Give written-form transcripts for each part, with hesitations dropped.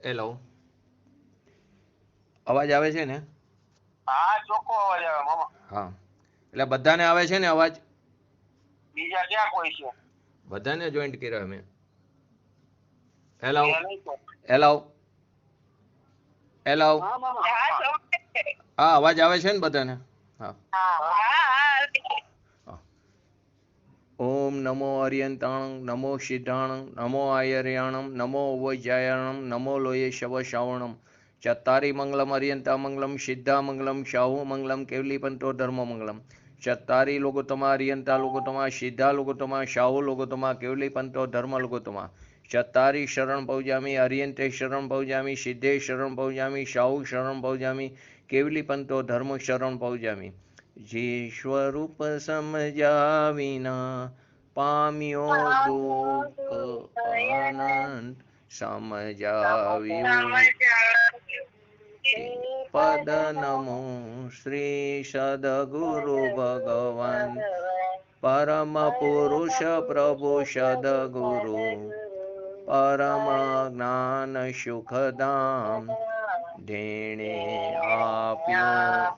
Hello, અવાજ આવે છે ને? હા ચોખ્ખો અવાજ આવે મામા. હા, એટલે બધાને આવે છે ને અવાજ? બીજા ક્યાં કોઈ છે? બધાને જોઈન્ટ કર્યા મેં. હેલો, એ નહીં તો. Hello, hello. હા મામા. હા સંભળાય છે. હા, અવાજ આવે છે ને બધાને? હા. હા. હા. ઓમ નમો અર્યંતાણં નમો સિદ્ધાણં નમો આયર્યાણં નમો વૈજાયણં નમો લોયે શવ શ્રાવણમ ચત્તારી મંગલમ અર્યંતા મંગલમ સિદ્ધા મંગલમ શાહુ મંગલમ કેવલી પંતો ધર્મ મંગલમ ચત્તારી લોકોતમા અર્યંતા લોકોતમા સિદ્ધા લોકોતમા શાહુ લોકોતમા કેવલી પંતો ધર્મ લોકોતમા ચત્તારી શરણ પૌજામી અર્યંતે શરણ પૌજામી સિદ્ધે શરણ પૌજામી શાહુ શરણ પૌજામી કેવલી પંતો ધર્મ શરણ પૌજામી જે સ્વરૂપ સમજ્યા વિના પામ્યો દુઃખ અનંત સમજાવ્યું પદ નમો શ્રી સદગુરુ ભગવાન પરમ પુરુષ પ્રભુ સદગુરુ પરમ જ્ઞાન સુખધામ જેણે આપ્યું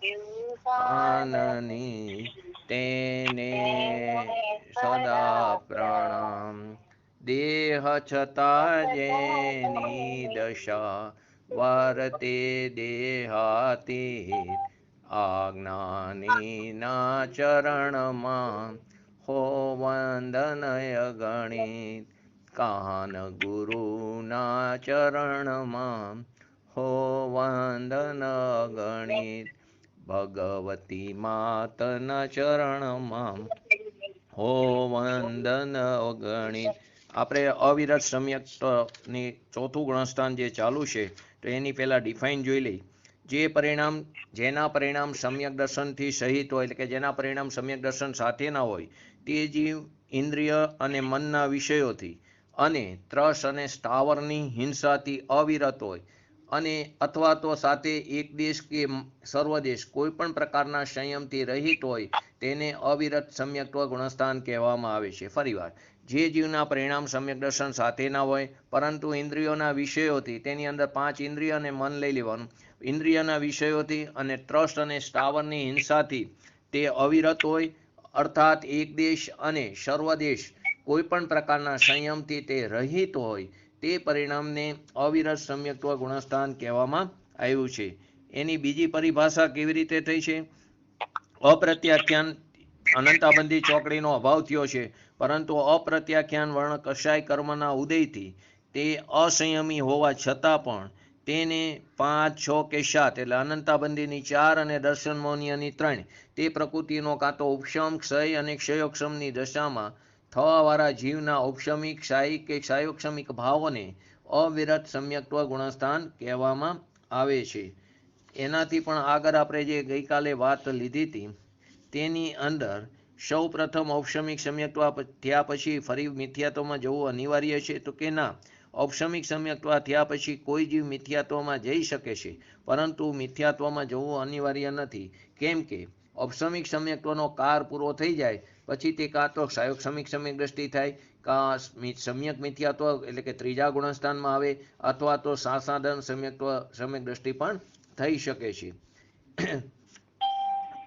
આનની તેને સદા પ્રણામ દેહ છતાં જેની દશા વર્તે દેહાતી આજ્ઞાનીના ચરણમાં હો વંદનય ગણિત કાન ગુરુના ચરણમાં હો વંદન ગણિત ભગવતી માતના ચરણમાં હો વંદન ગણિત. આપણે અવિરત સમ્યકની ચોથું ગુણસ્થાન જે ચાલુ છે તો એની પહેલાં ડિફાઇન જોઈ લઈ. જેના પરિણામ સમ્યક દર્શનથી સહિત હોય એટલે કે જેના પરિણામ સમ્યક દર્શન સાથેના હોય તે જીવ ઇન્દ્રિય અને મનના વિષયોથી અને ત્રસ અને સ્થાવરની હિંસાથી અવિરત હોય અને અથવા તો સાથે એક દેશ કે સર્વદેશ કોઈ પણ પ્રકારના સંયમથી રહિત હોય તેને અવિરત સમ્યક્ત્વ ગુણસ્થાન કહેવામાં આવે છે. ફરીવાર, જે જીવના પરિણામ સમ્યક દર્શન સાથેના હોય પરંતુ ઇન્દ્રિયોના વિષયોથી તેની અંદર 5 ઇન્દ્રિય અને મન લઈ લેવાનું ઇન્દ્રિયના વિષયોથી અને ત્રસ્ત અને સ્થાવરની હિંસાથી તે અવિરત હોય અર્થાત એક દેશ અને સર્વદેશ કોઈ પણ પ્રકારના સંયમથી તે રહિત હોય તે પરિણામને અવિરત સમ્યક્ત્વ ગુણસ્થાન કહેવામાં આવ્યું છે. એની બીજી પરિભાષા કેવી રીતે થઈ છે? અપ્રત્યાખ્યાન અનંતાબંધી ચોકડીનો અભાવ થયો છે પરંતુ અપ્રત્યાખ્યાન વર્ણ કશાય કર્મના ઉદયથી તે અસંયમી હોવા છતાં પણ તેને 5, 6 કે 7 એટલે અનંતાબંધીની 4 અને દર્શન મૌન્યની 3 તે પ્રકૃતિનો કાં તો ઉપશમ ક્ષય અને ક્ષયોક્ષમની દશામાં થવાવાળા જીવના ઔપશમિક ક્ષાયિક કે ક્ષાયોક્ષમિક ભાવોને અવિરત સમ્યક્ત્વ ગુણસ્થાન કહેવામાં આવે છે. એનાથી પણ આગળ આપણે જે ગઈકાલે વાત લીધી હતી તેની અંદર સૌ પ્રથમ ઔપશમિક સમ્યક્ત્વ થયા પછી ફરી મિથ્યાત્વમાં જવું અનિવાર્ય છે તો કે ના, ઔપશમિક સમ્યક્ત્વ થયા પછી કોઈ જીવ મિથ્યાત્વમાં જઈ શકે છે પરંતુ મિથ્યાત્વમાં જવું અનિવાર્ય નથી. કેમ કે ઔપશમિક સમ્યક્ત્વનો કાર પૂરો થઈ જાય પછી તે કાં તો ક્ષાયોક્ષમિક સમ્યક દ્રષ્ટિ થાય કાં સમ્યક મિથ્યાત્વ એટલે કે ત્રીજા ગુણસ્થાનમાં આવે અથવા તો સાસાદન સમ્યક દ્રષ્ટિ પણ થઈ શકે છે.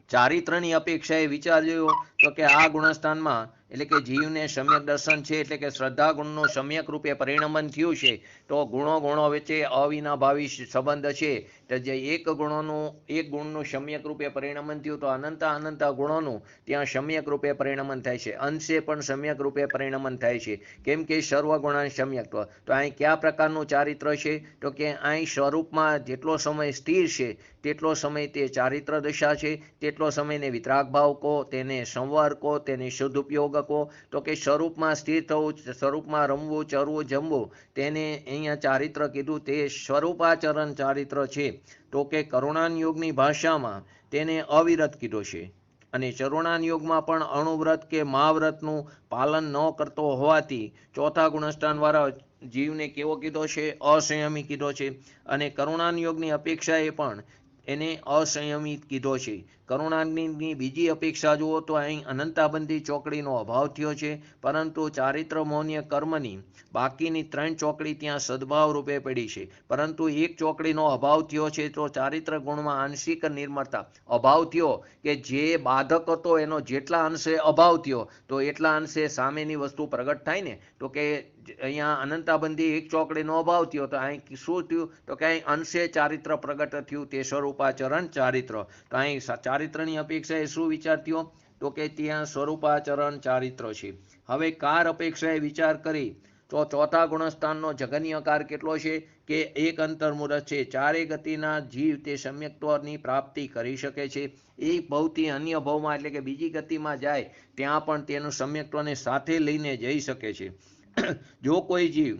ચારિત્રની અપેક્ષાએ વિચાર્યો તો કે આ ગુણસ્થાનમાં એટલે કે જીવને સમ્યક દર્શન છે એટલે કે શ્રદ્ધા ગુણનું સમ્યક રૂપે પરિણમન થયું છે તો ગુણો વચ્ચે અવિનાભાવી સંબંધ છે તો જે એક ગુણનું સમ્યક રૂપે પરિણમન થયું તો અનંત ગુણોનું ત્યાં સમ્યક રૂપે પરિણમન થાય છે. અંશે પણ સમ્યક રૂપે પરિણમન થાય છે. કેમ કે સર્વગુણાન સમ્યક્ત્વ. તો અહીં કયા પ્રકારનું ચારિત્ર છે તો કે અહીં સ્વરૂપમાં જેટલો સમય સ્થિર છે તેટલો સમય તે ચારિત્ર દશા છે, તેટલો સમયને વિતરાગ ભાવ કહો, તેને સંવર કહો, તેને શુદ્ધ ઉપયોગ કહો. તો કે સ્વરૂપમાં સ્થિર થવું, સ્વરૂપમાં રમવું, ચરવું, જમવું તેને અહીંયા ચારિત્ર કીધું તે સ્વરૂપાચરણ ચારિત્ર છે. તો કે કરુણાન યોગની ભાષામાં તેને અવિરત કીધો છે અને ચરુણાન યોગમાં પણ અણુવ્રત કે મહાવ્રતનું પાલન ન કરતો હોવાથી ચોથા ગુણસ્થાનવાળા જીવને કેવો કીધો છે? અસંયમી કીધો છે. અને કરુણાન યોગની અપેક્ષાએ પણ એને અસંયમિત કીધો છે. કરુણાગ્નિની બીજી અપેક્ષા જુઓ તો અહીં અનંતાબંધી ચોકડીનો અભાવ થયો છે, પરંતુ ચારિત્ર મૌન્ય કર્મની બાકીની 3 ચોકડી ત્યાં સદભાવ રૂપે પડી છે, પરંતુ એક ચોકડીનો અભાવ થયો છે. તો ચારિત્ર ગુણમાં આંશિક નિર્મળતા અભાવ થયો કે જે બાધક હતો એનો જેટલા અંશે અભાવ થયો તો એટલા અંશે સામેની વસ્તુ પ્રગટ થાય ને. તો કે અહીંયા અનંતાબંધી એક ચોકડીનો અભાવ થયો તો અહીં શું થયું તો કે અહીં અંશે ચારિત્ર પ્રગટ થયું, તે સ્વરૂપાચરણ ચારિત્ર. તો અહીં ચારિત્રની અપેક્ષાએ શું વિચાર થયો તો કે ત્યાં સ્વરૂપાચરણ ચારિત્ર છે. હવે કાર અપેક્ષાએ વિચાર કરી તો ચોથા ગુણસ્થાનનો જગન્યકાર કેટલો છે કે એક અંતર્મુહૂર્ત છે. ચારે ગતિના જીવ તે સમ્યક્ત્વની પ્રાપ્તિ કરી શકે છે. એક ભવથી અન્ય ભવમાં એટલે કે બીજી ગતિમાં જાય ત્યાં પણ તેનું સમ્યક્ત્વને સાથે લઈને જઈ શકે છે. જો કોઈ જીવ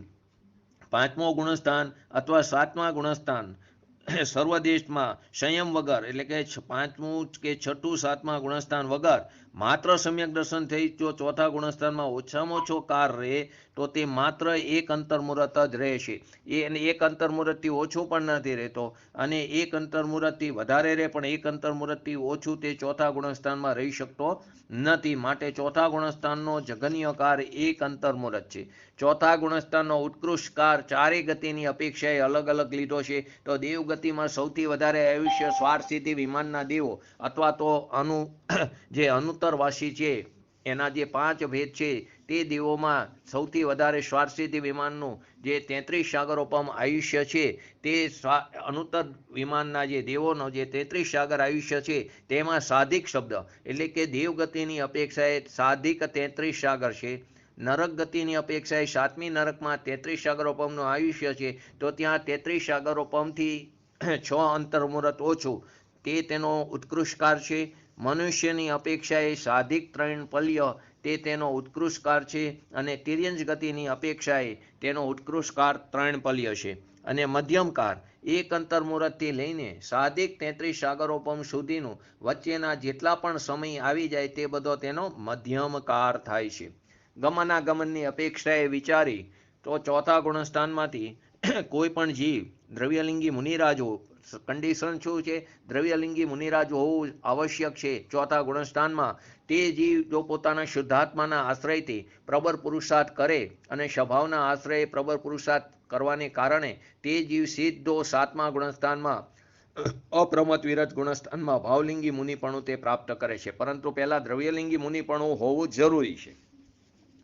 5મો ગુણસ્થાન અથવા 7મા ગુણસ્થાન સર્વદેશમાં સંયમ વગર એટલે કે 5મું કે 6ઠું 7મા ગુણસ્થાન વગર માત્ર સમ્યક દર્શન થઈ જો ચોથા ગુણસ્થાનમાં ઓછામાં ઓછો કાર રહે તો તે માત્ર એક અંતર્મુહૂર્ત જ રહેશે. એક અંતર્મુહૂર્તથી ઓછું પણ નથી રહેતો અને એક અંતર્મુહૂર્તથી વધારે રહે પણ એક અંતર્મુહૂર્તથી ઓછું તે ચોથા ગુણસ્થાનમાં રહી શકતો નથી. માટે ચોથા ગુણસ્થાનનો જગન્ય કાર એક અંતર્મુહૂર્ત છે. ચોથા ગુણસ્થાનનો ઉત્કૃષ્ટ કાર ચારે ગતિની અપેક્ષાએ અલગ અલગ લીધો છે. તો દેવગતિમાં સૌથી વધારે આયુષ્ય સ્વાર્થસિદ્ધિ વિમાનના દેવો અથવા તો જે અનુત્તરવાસી છે એના જે 5 ભેદ છે તે દેવોમાં સૌથી વધારે સ્વાર્થસિદ્ધિ વિમાનનું જે 33 સાગરોપમ આયુષ્ય છે તે અનુત્તર વિમાનના જે દેવોનો જે 33 સાગર આયુષ્ય છે તેમાં સાધિક શબ્દ એટલે કે દેવગતિની અપેક્ષાએ સાધિક 33 સાગર છે. નરક ગતિની અપેક્ષાએ 7મી નરકમાં 33 સાગરોપમનું આયુષ્ય છે તો ત્યાં 33 સાગરોપમથી 6 અંતર્મુહૂર્ત ઓછું તે તેનો ઉત્કૃષ્ટકાર છે. મનુષ્યની અપેક્ષાએ સાધિક 3 પલ્ય તે તેનો ઉત્કૃષ્ટકાર છે અને તિર્યંજ ગતિની અપેક્ષાએ તેનો ઉત્કૃષ્ટકાર 3 પલ્ય છે. અને મધ્યમકાર એક અંતર્મુહૂર્તથી લઈને સાધિક 33 સાગરોપમ સુધીનું વચ્ચેના જેટલા પણ સમય આવી જાય તે બધો તેનો મધ્યમકાર થાય છે. ગમનાગમનની અપેક્ષાએ વિચારી તો ચોથા ગુણસ્થાનમાંથી કોઈ પણ જીવ દ્રવ્યલિંગી મુનિરાજ હો. કન્ડિશન શું છે? દ્રવ્યલિંગી મુનિરાજ હોવું આવશ્યક છે. ચોથા ગુણસ્થાનમાં તે જીવ જો પોતાના શુદ્ધાત્માના આશ્રયથી પ્રબળ પુરુષાર્થ કરે અને સ્વભાવના આશ્રયે પ્રબળ પુરુષાર્થ કરવાને કારણે તે જીવ સીધો 7મા ગુણસ્થાનમાં અપ્રમત વિરત ગુણસ્થાનમાં ભાવલિંગી મુનિપણું તે પ્રાપ્ત કરે છે. પરંતુ પહેલા દ્રવ્યલિંગી મુનિપણું હોવું જરૂરી છે.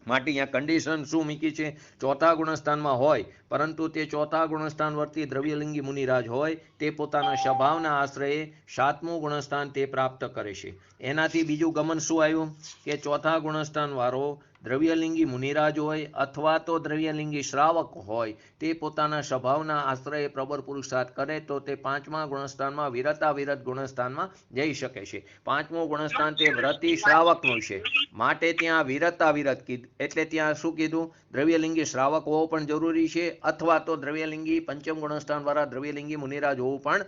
માટે અહીંયા કન્ડિશન શું મૂકી છે? ચોથા ગુણસ્થાનમાં હોય પરંતુ તે ચોથા ગુણસ્થાન વર્તી દ્રવ્યલિંગી મુનિરાજ હોય તે પોતાના સ્વભાવના આશ્રયે 7મું ગુણસ્થાન તે પ્રાપ્ત કરે છે. એનાથી બીજું ગમન શું આવ્યું કે ચોથા ગુણસ્થાન વાળો દ્રવ્યલિંગી મુનિરાજ હોય અથવા તો દ્રવ્યલિંગી શ્રાવક હોય તે પોતાના સ્વભાવના આશ્રયે પ્રબળ પુરુષાર્થ કરે તો તે 5મા ગુણસ્થાનમાં વિરતાવિરત ગુણસ્થાનમાં જઈ શકે છે. 5મું ગુણસ્થાન તે વ્રતી શ્રાવકનું છે માટે ત્યાં વિરતાવિરત કીધું. એટલે ત્યાં શું કીધું? દ્રવ્યલિંગી શ્રાવક હોવો પણ જરૂરી છે અથવા તો દ્રવ્યલિંગી 5મ ગુણસ્થાન વાળા દ્રવ્યલિંગી મુનિરાજ હોવું પણ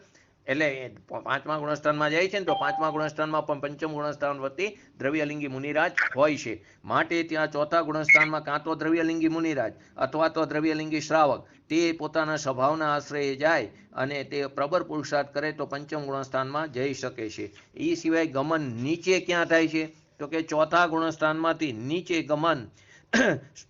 એટલે 5મા ગુણસ્થાનમાં જાય છે ને તો 5મા ગુણસ્થાનમાં પણ 5મ ગુણસ્થાન વતી દ્રવ્યલિંગી મુનિરાજ હોય છે. માટે ત્યાં ચોથા ગુણસ્થાનમાં કાં તો દ્રવ્યલિંગી મુનિરાજ અથવા તો દ્રવ્યલિંગી શ્રાવક તે પોતાના સ્વભાવના આશ્રયે જાય અને તે પ્રબળ પુરુષાર્થ કરે તો 5મ ગુણસ્થાનમાં જઈ શકે છે. એ સિવાય ગમન નીચે ક્યાં થાય છે તો કે ચોથા ગુણસ્થાનમાંથી નીચે ગમન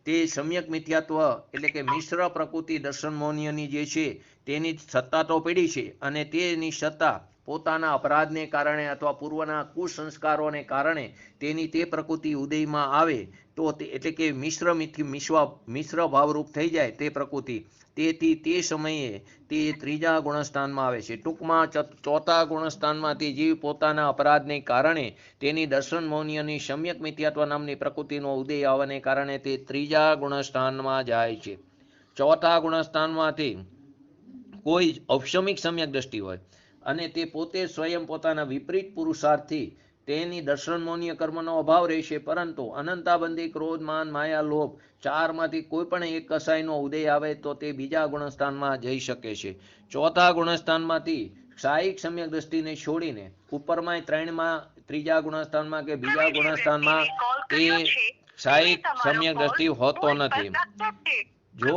તે સમ્યક મિથ્યાત્વ એટલે કે મિશ્ર પ્રકૃતિ દર્શન મૌન્યની જે છે તેની સત્તા તો પડી છે અને તેની સત્તા પોતાના અપરાધને કારણે અથવા પૂર્વના કુસંસ્કારોને કારણે તેની તે પ્રકૃતિ ઉદયમાં આવે તો એટલે કે મિશ્ર ભાવરૂપ થઈ જાય તે પ્રકૃતિ. તેથી તે સમયે તે 3જા ગુણસ્થાનમાં આવે છે. ટૂંકમાં ચોથા ગુણસ્થાનમાંથી જીવ પોતાના અપરાધને કારણે તેની દર્શન મૌન્યની સમ્યક મિથ્યાત્વ નામની પ્રકૃતિનો ઉદય આવવાને કારણે તે 3જા ગુણસ્થાનમાં જાય છે. ચોથા ગુણસ્થાનમાંથી કોઈ ઔપશમિક સમ્યક દ્રષ્ટિ હોય અને તે પોતે સ્વયં પોતાના વિપરીત પુરુષાર્થથી તેની દર્શન મૌન્ય કર્મનો અભાવ રહેશે પરંતુ અનંતાબંધી ક્રોધ માન માયા લોભ 4માંથી કોઈ પણ એક કસાયનો ઉદય આવે તો તે બીજા ગુણસ્થાનમાં જઈ શકે છે. ચોથા ગુણસ્થાનમાંથી ક્ષાયિક સમ્યક દ્રષ્ટિને છોડીને ઉપરમાં 3માં 3જા ગુણસ્થાનમાં કે બીજા ગુણસ્થાનમાં તે ક્ષાયિક સમ્યક દ્રષ્ટિ હોતો નથી. જો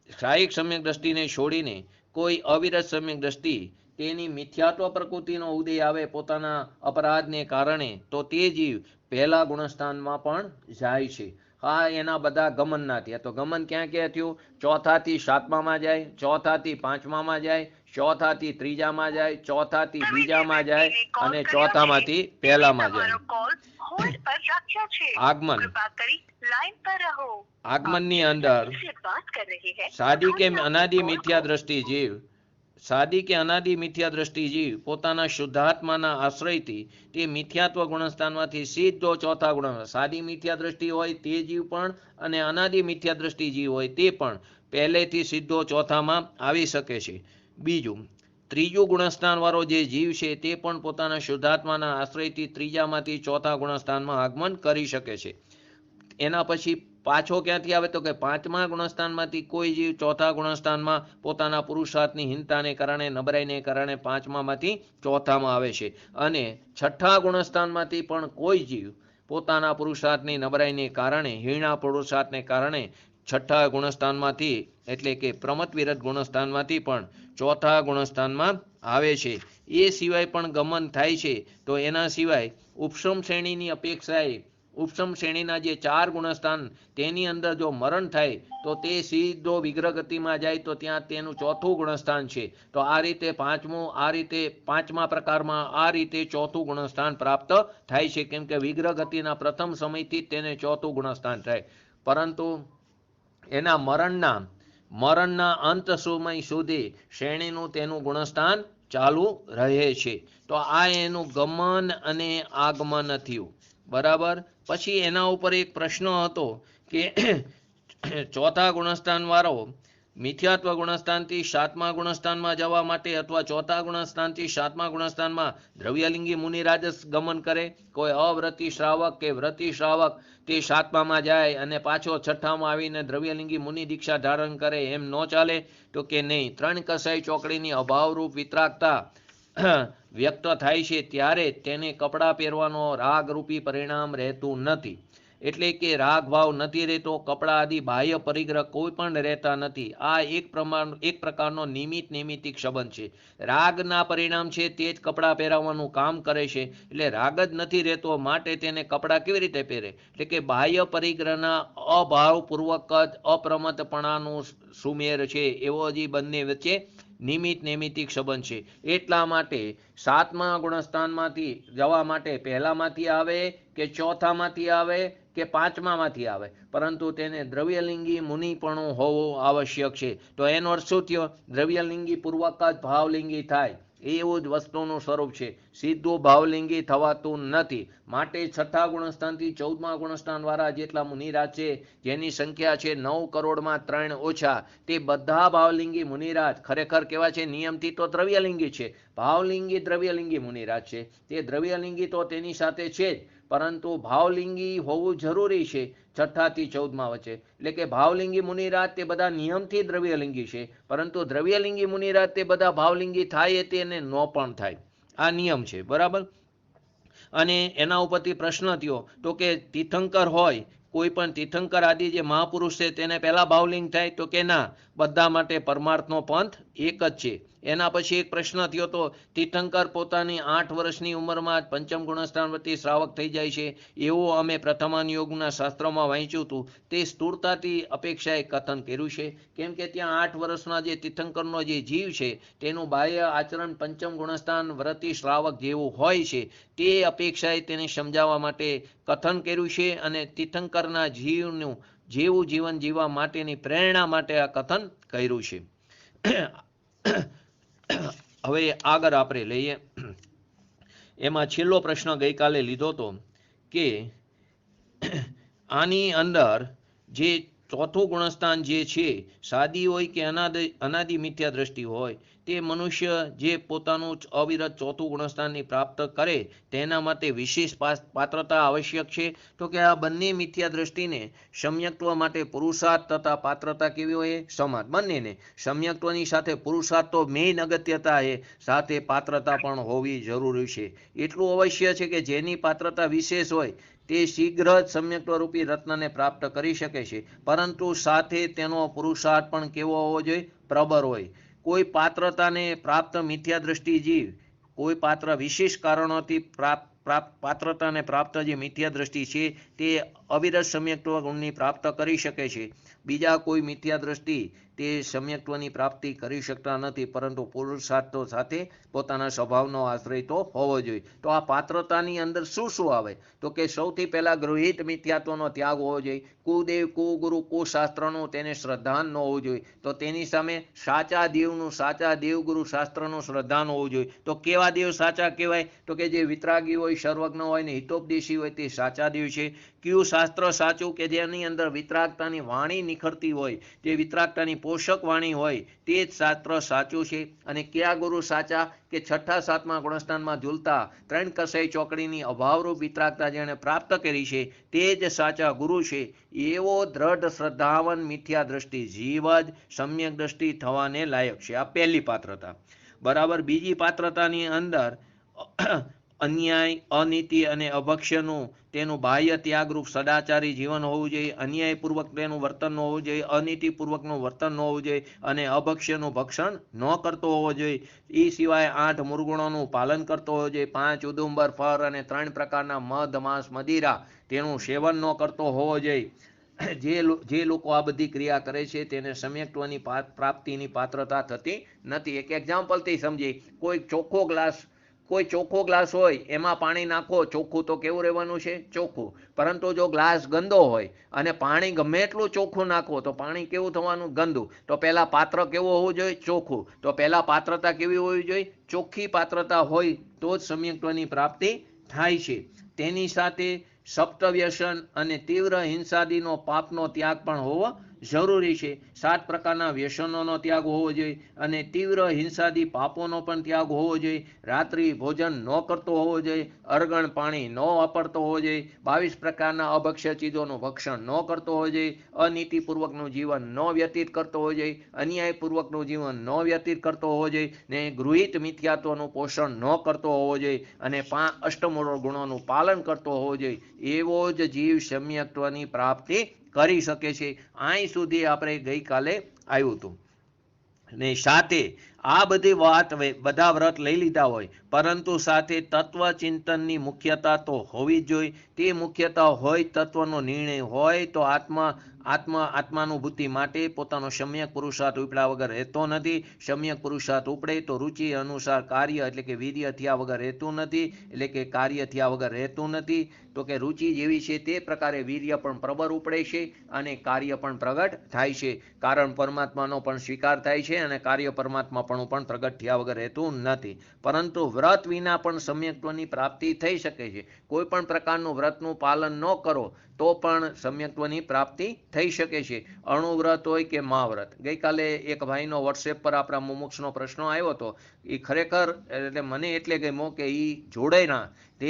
ક્ષાયિક સમ્યક દ્રષ્ટિને છોડીને કોઈ અવિરત સમ્યક દ્રષ્ટિ તેની મિથ્યાત્વ પ્રકૃતિનો ઉદય આવે પોતાના અપરાધને કારણે, તો તે જીવ પહેલા ગુણસ્થાનમાં પણ જાય છે. હા, એના બધા ગમનના થયા. તો ગમન ક્યાં ક્યાં થયું? ચોથાથી સાતમામાં જાય, ચોથાથી પાંચમામાં જાય, ચોથાથી ત્રીજામાં જાય, ચોથાથી બીજામાં જાય અને ચોથામાંથી પહેલામાં જાય. આગમન. આગમનની અંદર સાદી કે અનાદિ મિથ્યા દ્રષ્ટિ જીવ, સાદી કે અનાદિ મિથ્યા દ્રષ્ટિ જીવ પોતાના શુદ્ધાત્માના આશ્રયથી તે મિથ્યાત્વ ગુણસ્થાનમાંથી સીધો ચોથા ગુણ, સાદી મિથ્યા દ્રષ્ટિ હોય તે જીવ પણ અને અનાદિ મિથ્યા દ્રષ્ટિ જીવ હોય તે પણ પહેલેથી સીધો ચોથામાં આવી શકે છે. બીજું, ત્રીજું ગુણસ્થાન વાળો જે જીવ છે તે પણ પોતાના શુદ્ધાત્માના આશ્રયથી ત્રીજામાંથી ચોથા ગુણસ્થાનમાં આગમન કરી શકે છે. એના પછી પાછો ક્યાંથી આવે? તો કે પાંચમા ગુણસ્થાનમાંથી કોઈ જીવ ચોથા ગુણસ્થાનમાં પોતાના પુરુષાર્થની હીનતાને કારણે, નબળાઈને કારણે પાંચમામાંથી ચોથામાં આવે છે. અને છઠ્ઠા ગુણસ્થાનમાંથી પણ કોઈ જીવ પોતાના પુરુષાર્થની નબળાઈને કારણે, હીણા પુરુષાર્થને કારણે છઠ્ઠા ગુણસ્થાનમાંથી એટલે કે પ્રમત વિરત ગુણસ્થાનમાંથી પણ ચોથા ગુણસ્થાનમાં આવે છે. એ સિવાય પણ ગમન થાય છે. તો એના સિવાય ઉપશમ શ્રેણીની અપેક્ષાએ ઉપશમ શ્રેણીના જે 4 ગુણસ્થાન તેની અંદર જો મરણ થાય તો તે સીધો વિગ્રહ ગતિમાં જાય, તો ત્યાં તેનું ચોથું ગુણસ્થાન છે. તો આ રીતે પાંચમા પ્રકારમાં આ રીતે ચોથું ગુણસ્થાન પ્રાપ્ત થાય છે, કેમ કે વિગ્રહ ગતિના પ્રથમ સમયથી તેને ચોથું ગુણસ્થાન થાય. પરંતુ એના મરણના અંત સમય સુધી શ્રેણીનું તેનું ગુણસ્થાન ચાલુ રહે છે. તો આ એનું ગમન અને આગમન થયું. બરાબર. પછી એના ઉપર એક પ્રશ્ન હતો કે ચોથા ગુણસ્થાન વાળો મિથ્યાત્વ ગુણસ્થાનથી સાતમા ગુણસ્થાનમાં જવા માટે અથવા ચોથા ગુણસ્થાનથી સાતમા ગુણસ્થાનમાં દ્રવ્યલિંગી મુનિરાજ ગમન કરે, કોઈ અવ્રતી શ્રાવક કે વ્રતી શ્રાવક તે સાતમામાં જાય અને પાછો છઠ્ઠામાં આવીને દ્રવ્યલિંગી મુનિ દીક્ષા ધારણ કરે, એમ ન ચાલે? તો કે નહીં. 3 કસાઈ ચોકડીની અભાવરૂપ વિતરાગતા વ્યક્ત થાય છે ત્યારે તેને કપડાં પહેરવાનો રાગરૂપી પરિણામ રહેતું નથી. એટલે કે રાગ ભાવ નથી રહેતો, કપડા આદિ બાહ્ય પરિગ્રહ કોઈ પણ રહેતા નથી. આ એક પ્રકારનો નૈમિત્તિક સંબંધ છે. રાગના પરિણામ છે તે જ કપડાં પહેરાવવાનું કામ કરે છે. એટલે રાગ જ નથી રહેતો, માટે તેને કપડાં કેવી રીતે પહેરે? એટલે કે બાહ્ય પરિગ્રહના અભાવપૂર્વક જ અપ્રમતપણાનું સુમેર છે, એવો જ બંને વચ્ચે નૈમિત્તિક સંબંધ છે. એટલા માટે સાતમા ગુણસ્થાનમાંથી જવા માટે પહેલામાંથી આવે કે ચોથામાંથી આવે કે પાંચમામાંથી આવે, પરંતુ તેને દ્રવ્યલિંગી મુનિપણું હોવું આવશ્યક છે. તો એનો અર્થ શું થયો? દ્રવ્યલિંગી પૂર્વક જ ભાવલિંગી થાય એવું જ વસ્તુનું સ્વરૂપ છે. સીધું ભાવલિંગી થવાતું નથી. માટે છઠ્ઠા ગુણસ્થાનથી 14મા ગુણસ્થાન વાળા જેટલા મુનિરાજ છે, જેની સંખ્યા છે 9 કરોડમાં 3 ઓછા, તે બધા ભાવલિંગી મુનિરાજ ખરેખર કેવા છે? નિયમથી તો દ્રવ્યલિંગી છે. ભાવલિંગી દ્રવ્યલિંગી મુનિરાજ છે. તે દ્રવ્યલિંગી તો તેની સાથે છે જ, પરંતુ ભાવલિંગી હોવું જરૂરી છે 6 થી 14 વચ્ચે. એટલે કે ભાવલિંગી મુનિરાજ તે બધા નિયમથી દ્રવ્યલિંગી છે, પરંતુ દ્રવ્યલિંગી મુનિરાજ તે બધા ભાવલિંગી થાય તેને ન પણ થાય. આ નિયમ છે. બરાબર. અને એના ઉપરથી પ્રશ્ન થયો તો કે તીર્થંકર હોય, કોઈ પણ તીર્થંકર આદિ જે મહાપુરુષ છે તેને પહેલા ભાવલિંગ થાય? તો કે ના, બધા માટે પરમાર્થનો પંથ એક જ છે. એના પછી એક પ્રશ્ન થયો તો તીર્થંકર પોતાની 8 વર્ષની ઉંમરમાં જ પંચમ ગુણસ્થાનવતી શ્રાવક થઈ જાય છે, એવું અમે પ્રથમાનુયોગના શાસ્ત્રોમાં વાંચ્યું હતું. તે સ્થૂળતાથી અપેક્ષાએ કથન કર્યું છે, કેમ કે ત્યાં 8 વર્ષના જે તીર્થંકરનો જે જીવ છે તેનું બાહ્ય આચરણ પંચમ ગુણસ્થાન વ્રતી શ્રાવક જેવું હોય છે, તે અપેક્ષાએ તેને સમજાવવા માટે કથન કર્યું છે. અને તીર્થંકરના જીવનું જેવું જીવન જીવવા માટેની પ્રેરણા માટે આ કથન કર્યું છે. હવે આગળ આપણે લઈએ. એમાં છેલ્લો પ્રશ્ન ગઈકાલે લીધો હતો કે આની અંદર જે ચોથું ગુણસ્થાન જે છે, સાદી હોય કે અનાદિ મિથ્યા દ્રષ્ટિ હોય, તે મનુષ્ય જે પોતાનું અવિરત ચોથું ગુણસ્થાનની પ્રાપ્ત કરે તેના માટે વિશેષ પાત્રતા આવશ્યક છે. તો કે આ બંને મિથ્યા દ્રષ્ટિને સમ્યક્ત્વ માટે પુરુષાર્થ તથા પાત્રતા કેવી હોય? સમાન. બંનેને સમ્યક્ત્વની સાથે પુરુષાર્થ તો મેઇન અગત્યતા છે, સાથે પાત્રતા પણ હોવી જરૂરી છે. એટલું અવશ્ય છે કે જેની પાત્રતા વિશેષ હોય તે શીઘ્ર જ સમ્યક્ત્વ રૂપી રત્નને પ્રાપ્ત કરી શકે છે, પરંતુ સાથે તેનો પુરુષાર્થ પણ કેવો હોવો જોઈએ? પ્રબળ હોય. કોઈ પાત્રતાને પ્રાપ્ત મિથ્યા દ્રષ્ટિ જીવ કોઈ પાત્ર વિશેષ કારણોથી પાત્રતાને પ્રાપ્ત જે મિથ્યા દ્રષ્ટિ છે તે અવિરત સમ્યક્ત્વ ગુણની પ્રાપ્ત કરી શકે છે. બીજા કોઈ મિથ્યા દ્રષ્ટિ તે સમ્યક્ત્વની પ્રાપ્તિ કરી શકતા નથી, પરંતુ પુરુષાર્થ સાથે પોતાના સ્વભાવનો આશ્રય તો હોવો જોઈએ. તો આ પાત્રતાની અંદર શું શું આવે? તો કે સૌથી પહેલા ગૃહિત મિથ્યાત્વનો ત્યાગ હોવો જોઈએ. કુદેવ કુગુરુ કુશાસ્ત્રનું તેને શ્રદ્ધાન ન હોવું જોઈએ. તો તેની સામે સાચા દેવનું સાચા દેવગુરુ શાસ્ત્રનું શ્રદ્ધાન હોવું જોઈએ. તો કેવા દેવ સાચા કહેવાય? તો કે જે વિતરાગી હોય, સર્વજ્ઞ હોય ને હિતોપદેશી હોય તે સાચા દેવ છે. કયું શાસ્ત્ર સાચું? કે જેની અંદર વિતરાગતાની વાણી નિખરતી હોય, જે વિતરાગતાની પોષક વાણી હોય તે જ શાસ્ત્ર સાચું છે. અને કયા ગુરુ સાચા? કે છઠ્ઠા સાતમા ગુણસ્થાનમાં ઝૂલતા ત્રણ કસાઈ ચોકડીની અભાવરૂપ વિતરાગતા જેણે પ્રાપ્ત કરી છે તે જ સાચા ગુરુ છે. એવો દ્રઢ શ્રદ્ધાવન મિથ્યા દ્રષ્ટિ જીવ જ સમ્યક દ્રષ્ટિ થવાને લાયક છે. આ પહેલી પાત્રતા. બરાબર. બીજી પાત્રતાની અંદર અન્યાય, અનીતિ અને અભક્ષ્યનું તેનું બાહ્ય ત્યાગરૂપ સદાચારી જીવન હોવું જોઈએ. અન્યાયપૂર્વક તેનું વર્તન ન હોવું જોઈએ, અનીતિપૂર્વકનું વર્તન ન હોવું જોઈએ અને અભક્ષ્યનું ભક્ષણ ન કરતો હોવો જોઈએ. એ સિવાય 8 મુરગુણોનું પાલન કરતો હોવો જોઈએ. 5 ઉદુંબર ફળ અને 3 પ્રકારના મધ, માંસ, મદિરા તેનું સેવન ન કરતો હોવો જોઈએ. જે લોકો આ બધી ક્રિયા કરે છે તેને સમ્યક્ત્વની પ્રાપ્તિની પાત્રતા થતી નથી. એક એક્ઝામ્પલથી સમજીએ. કોઈ ચોખ્ખો ગ્લાસ હોય, એમાં પાણી નાખો, ચોખ્ખું તો કેવું રહેવાનું છે? ચોખ્ખું. પરંતુ જો ગ્લાસ ગંદો હોય અને પાણી ગમે એટલું ચોખ્ખું નાખો તો પાણી કેવું થવાનું? ગંદુ. તો પહેલા પાત્ર કેવું હોવું જોઈએ? ચોખ્ખું. તો પહેલા પાત્રતા કેવી હોવી જોઈએ? ચોખ્ખી પાત્રતા હોય તો જ સમ્યક્ત્વની પ્રાપ્તિ થાય છે. તેની સાથે સપ્તવ્યસન અને તીવ્ર હિંસાદીનો પાપનો ત્યાગ પણ હોવો જરૂરી છે. 7 પ્રકારના વ્યસનોનો ત્યાગ હોવો જોઈએ અને તીવ્ર હિંસાદી પાપોનો પણ ત્યાગ હોવો જોઈએ. રાત્રિ ભોજન ન કરતો હોવો જોઈએ. અરગણ પાણી ન વાપરતો હોવો જોઈએ. 22 પ્રકારના અભક્ષ્ય ચીજોનું ભક્ષણ ન કરતો હોવો જોઈએ. અનીતિપૂર્વકનું જીવન ન વ્યતીત કરતો હોવો જોઈએ. અન્યાયપૂર્વકનું જીવન ન વ્યતીત કરતો હોવો જોઈએ ને ગૃહિત મિથ્યાત્વનું પોષણ ન કરતો હોવો જોઈએ અને 5 અષ્ટમૂળ ગુણોનું પાલન કરતો હોવો જોઈએ. એવો જ જીવ સમ્યક્ત્વની પ્રાપ્તિ કરી શકે છે. અહીં સુધી આપણે ગઈકાલે આવ્યું હતું. ને સાથે આ બધી વાત બધા વ્રત લઈ લીધા હોય, પરંતુ સાથે તત્વચિંતનની મુખ્યતા તો હોવી જ જોઈએ. તે મુખ્યતા હોય, તત્વનો નિર્ણય હોય તો આત્માનુભૂતિ માટે પોતાનો સમ્યક પુરુષાર્થ ઉપડ્યા વગર રહેતો નથી. સમ્યક પુરુષાર્થ ઉપડે તો રુચિ અનુસાર કાર્ય એટલે કે વીર્ય થયા વગર રહેતું નથી, એટલે કે કાર્ય થયા વગર રહેતું નથી. તો કે રુચિ જેવી છે તે પ્રકારે વીર્ય પણ પ્રબળ ઉપડે છે અને કાર્ય પણ પ્રગટ થાય છે. કારણ પરમાત્માનો પણ સ્વીકાર થાય છે અને કાર્ય પરમાત્મા પણ પ્રગટ થયા વગર રહેતું નથી. પરંતુ વ્રત વિના પણ સમ્યક્ત્વની પ્રાપ્તિ થઈ શકે છે. કોઈ પણ પ્રકારનું વ્રતનું પાલન ન કરો તો પણ સમ્યક્ત્વની પ્રાપ્તિ થઈ શકે છે. અણુવ્રત હોય કે મહાવ્રત. ગઈકાલે એક ભાઈનો વોટ્સએપ પર આપણા મુમુક્ષનો પ્રશ્ન આવ્યો હતો. એ ખરેખર એટલે મને એટલે ગમ્યો કે એ જોડે ના, તે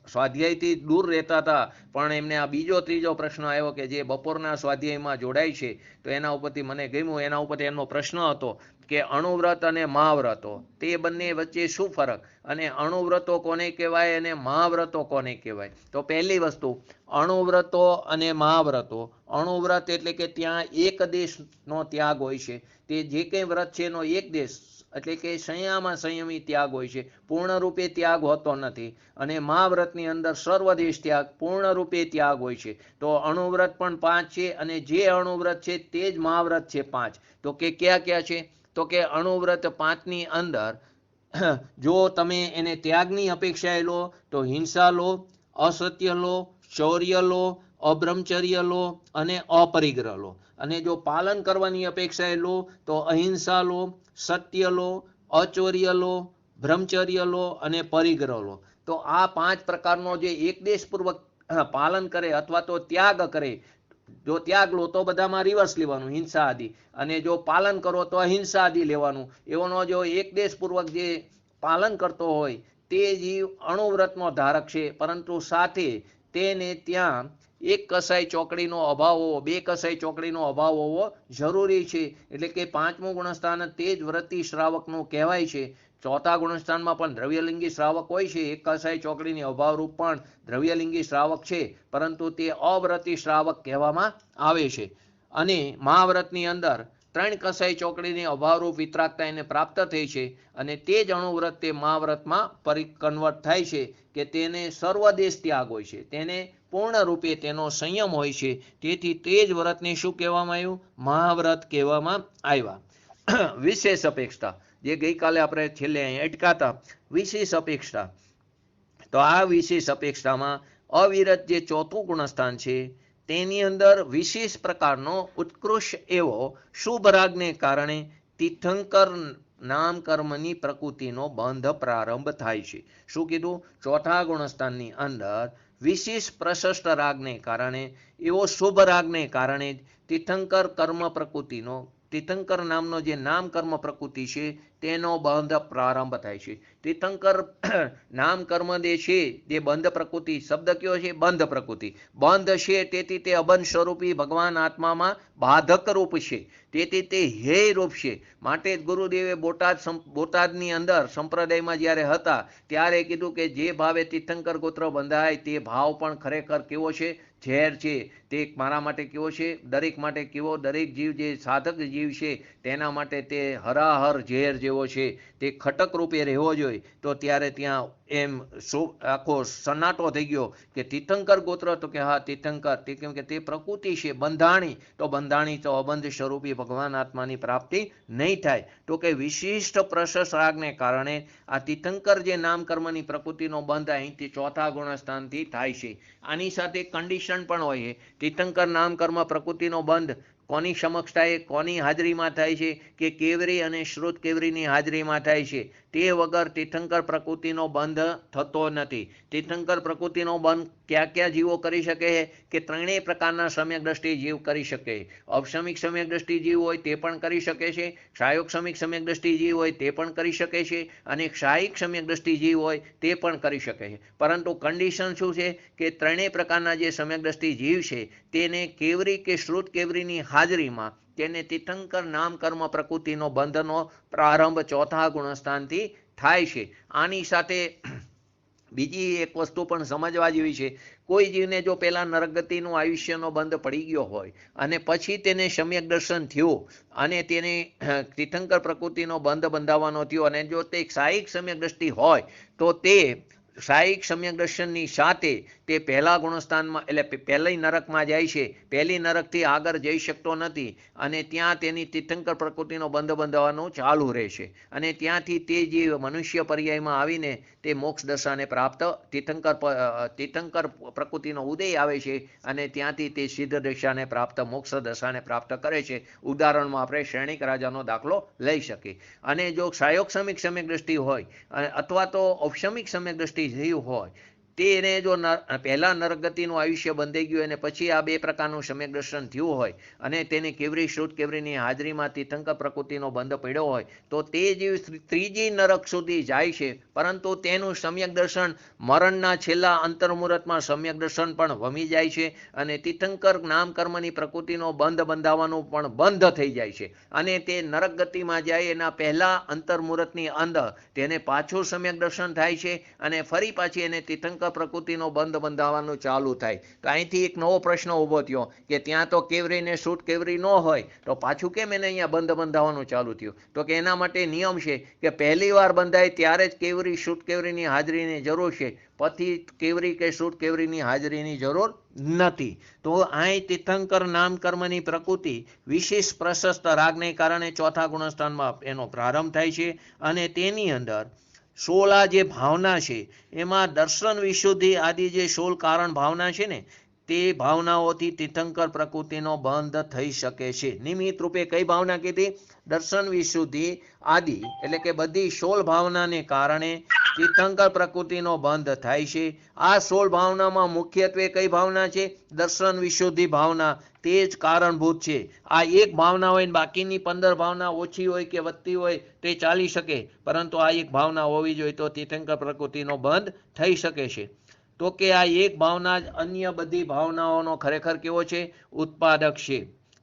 સ્વાધ્યાયથી દૂર રહેતા હતા, પણ એમને આ બીજો ત્રીજો પ્રશ્ન આવ્યો કે જે બપોરના સ્વાધ્યાયમાં જોડાય છે. તો એના ઉપરથી મને ગમ્યું. એના ઉપરથી એમનો પ્રશ્ન હતો કે અણુવ્રત અને મહાવ્રતો તે બંને વચ્ચે શું ફરક, અને અણુવ્રતો કોને કહેવાય અને મહાવ્રતો કોને કહેવાય? તો પહેલી વસ્તુ, અણુવ્રતો અને મહાવ્રતો. અણુવ્રત એટલે કે ત્યાં એક દેશનો ત્યાગ હોય છે. તે જે કંઈ વ્રત છે એનો એક દેશ એટલે કે સંયમી ત્યાગ હોય છે, પૂર્ણરૂપે ત્યાગ હોતો નથી. અને મહાવ્રતની અંદર સર્વદેશ ત્યાગ, પૂર્ણરૂપે ત્યાગ હોય છે. તો અણુવ્રત પણ 5 છે અને જે અણુવ્રત છે તે જ મહાવ્રત છે 5. તો કે કયા કયા છે? તો કે અણુવ્રત 5ની અંદર જો તમે એને ત્યાગની અપેક્ષાએ લો તો હિંસા લો, અસત્ય લો, ચૌર્ય લો, અબ્રહ્મચર્ય લો અને અપરિગ્રહ લો. અને જો પાલન કરવાની અપેક્ષાએ લો તો અહિંસા લો, સત્ય લો, અચૌર્ય લો, બ્રહ્મચર્ય લો અને પરિગ્રહ લો. તો આ 5 પ્રકારનો જે એકદેશપૂર્વક પાલન કરે અથવા તો ત્યાગ કરે, જો ત્યાગ લો તો બધામાં રિવર્સ લેવાનું, હિંસા આદિ, અને જો પાલન કરો તો અહિંસા આદિ લેવાનું. એવાનો જો એકદેશપૂર્વક જે પાલન કરતો હોય તે જીવ અણુવ્રતનો ધારક છે, પરંતુ સાથે તેને ત્યાં એક કસાઈ ચોકડીનો અભાવ હોવો, 2 કસાઈ ચોકડીનો અભાવ હોવો જરૂરી છે. એટલે કે 5મું ગુણસ્થાન તે જ વ્રતી શ્રાવકનું કહેવાય છે. 4થા ગુણસ્થાનમાં પણ દ્રવ્યલિંગી શ્રાવક હોય છે. 1 કસાઈ ચોકડીની અભાવરૂપ પણ દ્રવ્યલિંગી શ્રાવક છે, પરંતુ તે અવ્રતી શ્રાવક કહેવામાં આવે છે. અને મહાવ્રતની અંદર ત્રણ કસાઈ ચોકડીની અભાવરૂપ વિતરાગતા એને પ્રાપ્ત થઈ છે અને તે જ અણુવ્રત તે મહાવ્રતમાં કન્વર્ટ થાય છે કે તેને સર્વદેશ ત્યાગ હોય છે, તેને પૂર્ણ રૂપે તેનો સંયમ હોય છે. તેથી તે જ વ્રતને શું કહેવામાં આવ્યું? મહાવ્રત કહેવામાં આવ્યા. વિશેષ અપેક્ષા, જે ગઈકાલે આપણે છેલ્લે અહીં અટકાતા, વિશેષ અપેક્ષા. તો આ વિશેષ અપેક્ષામાં અવિરત જે ચોથું ગુણસ્થાન છે તેની અંદર વિશેષ પ્રકારનો ઉત્કૃષ્ટ એવો શુભ રાગને કારણે તીર્થંકર નામ કર્મની પ્રકૃતિનો બંધ પ્રારંભ થાય છે. શું કીધું? ચોથા ગુણસ્થાનની અંદર વિશેષ પ્રશસ્ત રાગને કારણે, એવો શુભ રાગને કારણે તીર્થંકર કર્મ પ્રકૃતિનો, તીર્થંકર નામનો જે નામ કર્મ પ્રકૃતિ છે તેનો બંધ પ્રારંભ થાય છે. તીર્થંકર નામ કર્મ જે છે તે બંધ પ્રકૃતિ, શબ્દ કયો છે? બંધ પ્રકૃતિ. બંધ છે તેથી તે અબંધ સ્વરૂપી ભગવાન આત્મામાં બાધક રૂપ છે, તેથી તે હે રૂપ છે. માટે જ ગુરુદેવે બોટાદની અંદર સંપ્રદાયમાં જ્યારે હતા ત્યારે કીધું કે જે ભાવે તીર્થંકર ગોત્ર બંધાય તે ભાવ પણ ખરેખર કેવો છે? ઝેર છે. તે મારા માટે કેવો છે? દરેક માટે કેવો? દરેક જીવ જે સાધક જીવ છે તેના માટે તે હરાહર ઝેર જેવો છે, તે ખટક રૂપે રહેવો જોઈએ. તો ત્યારે ત્યાં એમ આખો સન્નાટો થઈ ગયો કે તીર્થંકર ગોત્ર, તો કે હા તીર્થંકર, કેમ કે તે પ્રકૃતિ છે બંધાણી, તો બંધાણી તો અબંધ સ્વરૂપી ભગવાન આત્માની પ્રાપ્તિ નહીં થાય. તો કે વિશિષ્ટ પ્રશસ્ત રાગને કારણે આ તીર્થંકર જે નામ કર્મની પ્રકૃતિનો બંધ અહીંથી ચોથા ગુણસ્થાનથી થાય છે. આની સાથે કન્ડિશન પણ હોય છે. તીર્થંકર નામ કર્મ પ્રકૃતિનો બંધ કોની સમક્ષ થાય? કોની હાજરીમાં થાય છે? કે કેવરી અને શ્રુત કેવરીની હાજરીમાં થાય છે. તે વગર તીર્થંકર પ્રકૃતિનો બંધ થતો નથી. તીર્થંકર પ્રકૃતિનો બંધ કયા કયા જીવો કરી શકે છે? કે ત્રણેય પ્રકારના સમ્યક દ્રષ્ટિ જીવ કરી શકે. અવસમિક સમ્યક દ્રષ્ટિ જીવ હોય તે પણ કરી શકે છે, ક્ષાયોક્ષમિક સમ્યક દ્રષ્ટિ જીવ હોય તે પણ કરી શકે છે, અને ક્ષાયિક સમ્યક દ્રષ્ટિ જીવ હોય તે પણ કરી શકે છે. પરંતુ કન્ડિશન શું છે? કે ત્રણેય પ્રકારના જે સમ્યક દ્રષ્ટિ જીવ છે તેને કેવરી કે શ્રુત કેવરીની હાજરીમાં તેને તીર્થંકર નામ કર્મ પ્રકૃતિનો બંધનો પ્રારંભ ચોથા ગુણસ્થાનથી થાય છે. આની સાથે બીજી એક વસ્તુ પણ સમજવા જેવી છે. કોઈ જીવને જો પહેલા નરકગતિનું આયુષ્યનો બંધ પડી ગયો હોય અને પછી તેને સમ્યક દર્શન થયું અને તેને તીર્થંકર પ્રકૃતિનો બંધ બંધાવવાનો થયો, અને જો તે ક્ષાયિક સમ્યક દ્રષ્ટિ હોય તો તે ક્ષાયિક સમ્યક દર્શનની સાથે તે પહેલા ગુણસ્થાનમાં, એટલે પહેલી નરકમાં જાય છે. પહેલી નરકથી આગળ જઈ શકતો નથી અને ત્યાં તેની તીર્થંકર પ્રકૃતિનો બંધ બંધાવવાનું ચાલુ રહેશે, અને ત્યાંથી તે જીવ મનુષ્ય પર્યાયમાં આવીને તે મોક્ષ દશાને પ્રાપ્ત, તીર્થંકર પ્રકૃતિનો ઉદય આવે છે અને ત્યાંથી તે સિદ્ધ દશાને પ્રાપ્ત, મોક્ષ દશાને પ્રાપ્ત કરે છે. ઉદાહરણમાં આપણે શ્રેણિક રાજાનો દાખલો લઈ શકીએ. અને જો ક્ષાયોક્ષમિક સમ્યક દ્રષ્ટિ હોય અથવા તો ઔપસમિક સમ્યક દ્રષ્ટિ જીવ હોય, તેને જો પહેલા નરકગતિનું આયુષ્ય બંધાઈ ગયું અને પછી આ બે પ્રકારનું સમ્યક દર્શન થયું હોય અને તેને કેવરી શ્રુત કેવરીની હાજરીમાં તીર્થંકર પ્રકૃતિનો બંધ પડ્યો હોય તો તે જીવ ત્રીજી નરક સુધી જાય છે. પરંતુ તેનું સમ્યક દર્શન મરણના છેલ્લા અંતર્મુહૂર્તમાં સમ્યક દર્શન પણ વમી જાય છે અને તીર્થંકર નામ કર્મની પ્રકૃતિનો બંધ બંધાવવાનું પણ બંધ થઈ જાય છે, અને તે નરક ગતિમાં જાય એના પહેલા અંતર્મુહૂર્તની અંદર તેને પાછું સમ્યક દર્શન થાય છે અને ફરી પાછી એને તીર્થંકર પ્રકૃતિનો બંધ બંધાવવાનું ચાલુ થાય. તો અહીંથી એક નવો પ્રશ્ન ઊભો થયો કે ત્યાં તો કેવરી ને શ્રુત કેવરી ન હોય તો પાછું કેમ એને અહીંયા બંધ બંધાવવાનું ચાલુ થયું? તો કે એના માટે નિયમ છે કે પહેલી વાર બંધાય ત્યારે જ કેવરી શ્રુત કેવરીની હાજરીની જરૂર છે, પછી કેવરી કે શ્રુત કેવરીની હાજરીની જરૂર નથી. તો અહીં તીર્થંકર નામ કર્મની પ્રકૃતિ વિશેષ પ્રશસ્ત રાગને કારણે ચોથા ગુણસ્થાનમાં એનો પ્રારંભ થાય છે અને તેની અંદર 16 જે ભાવના છે એમાં દર્શન વિશુદ્ધિ આદિ જે 16 કારણ ભાવના છે ને તે ભાવનાઓથી તીર્થંકર પ્રકૃતિનો બંધ થઈ શકે છે. નિમિત્ત રૂપે કઈ ભાવના કીધી? દર્શન વિશુદ્ધિ આદિ, એટલે કે બધી 16 ભાવનાને કારણે તીર્થંકર પ્રકૃતિનો બંધ થાય છે. આ 16 ભાવનામાં મુખ્યત્વે કઈ ભાવના છે? દર્શન વિશુદ્ધિ ભાવના, તે જ કારણભૂત છે. આ એક ભાવના હોય ને બાકીની 15 ભાવના ઓછી હોય કે વધતી હોય તે ચાલી શકે, પરંતુ આ એક ભાવના હોવી જોઈએ તો તીર્થંકર પ્રકૃતિનો બંધ થઈ શકે છે. તો કે આ એક ભાવના જ અન્ય બધી ભાવનાઓનો ખરેખર કેવો છે? ઉત્પાદક છે.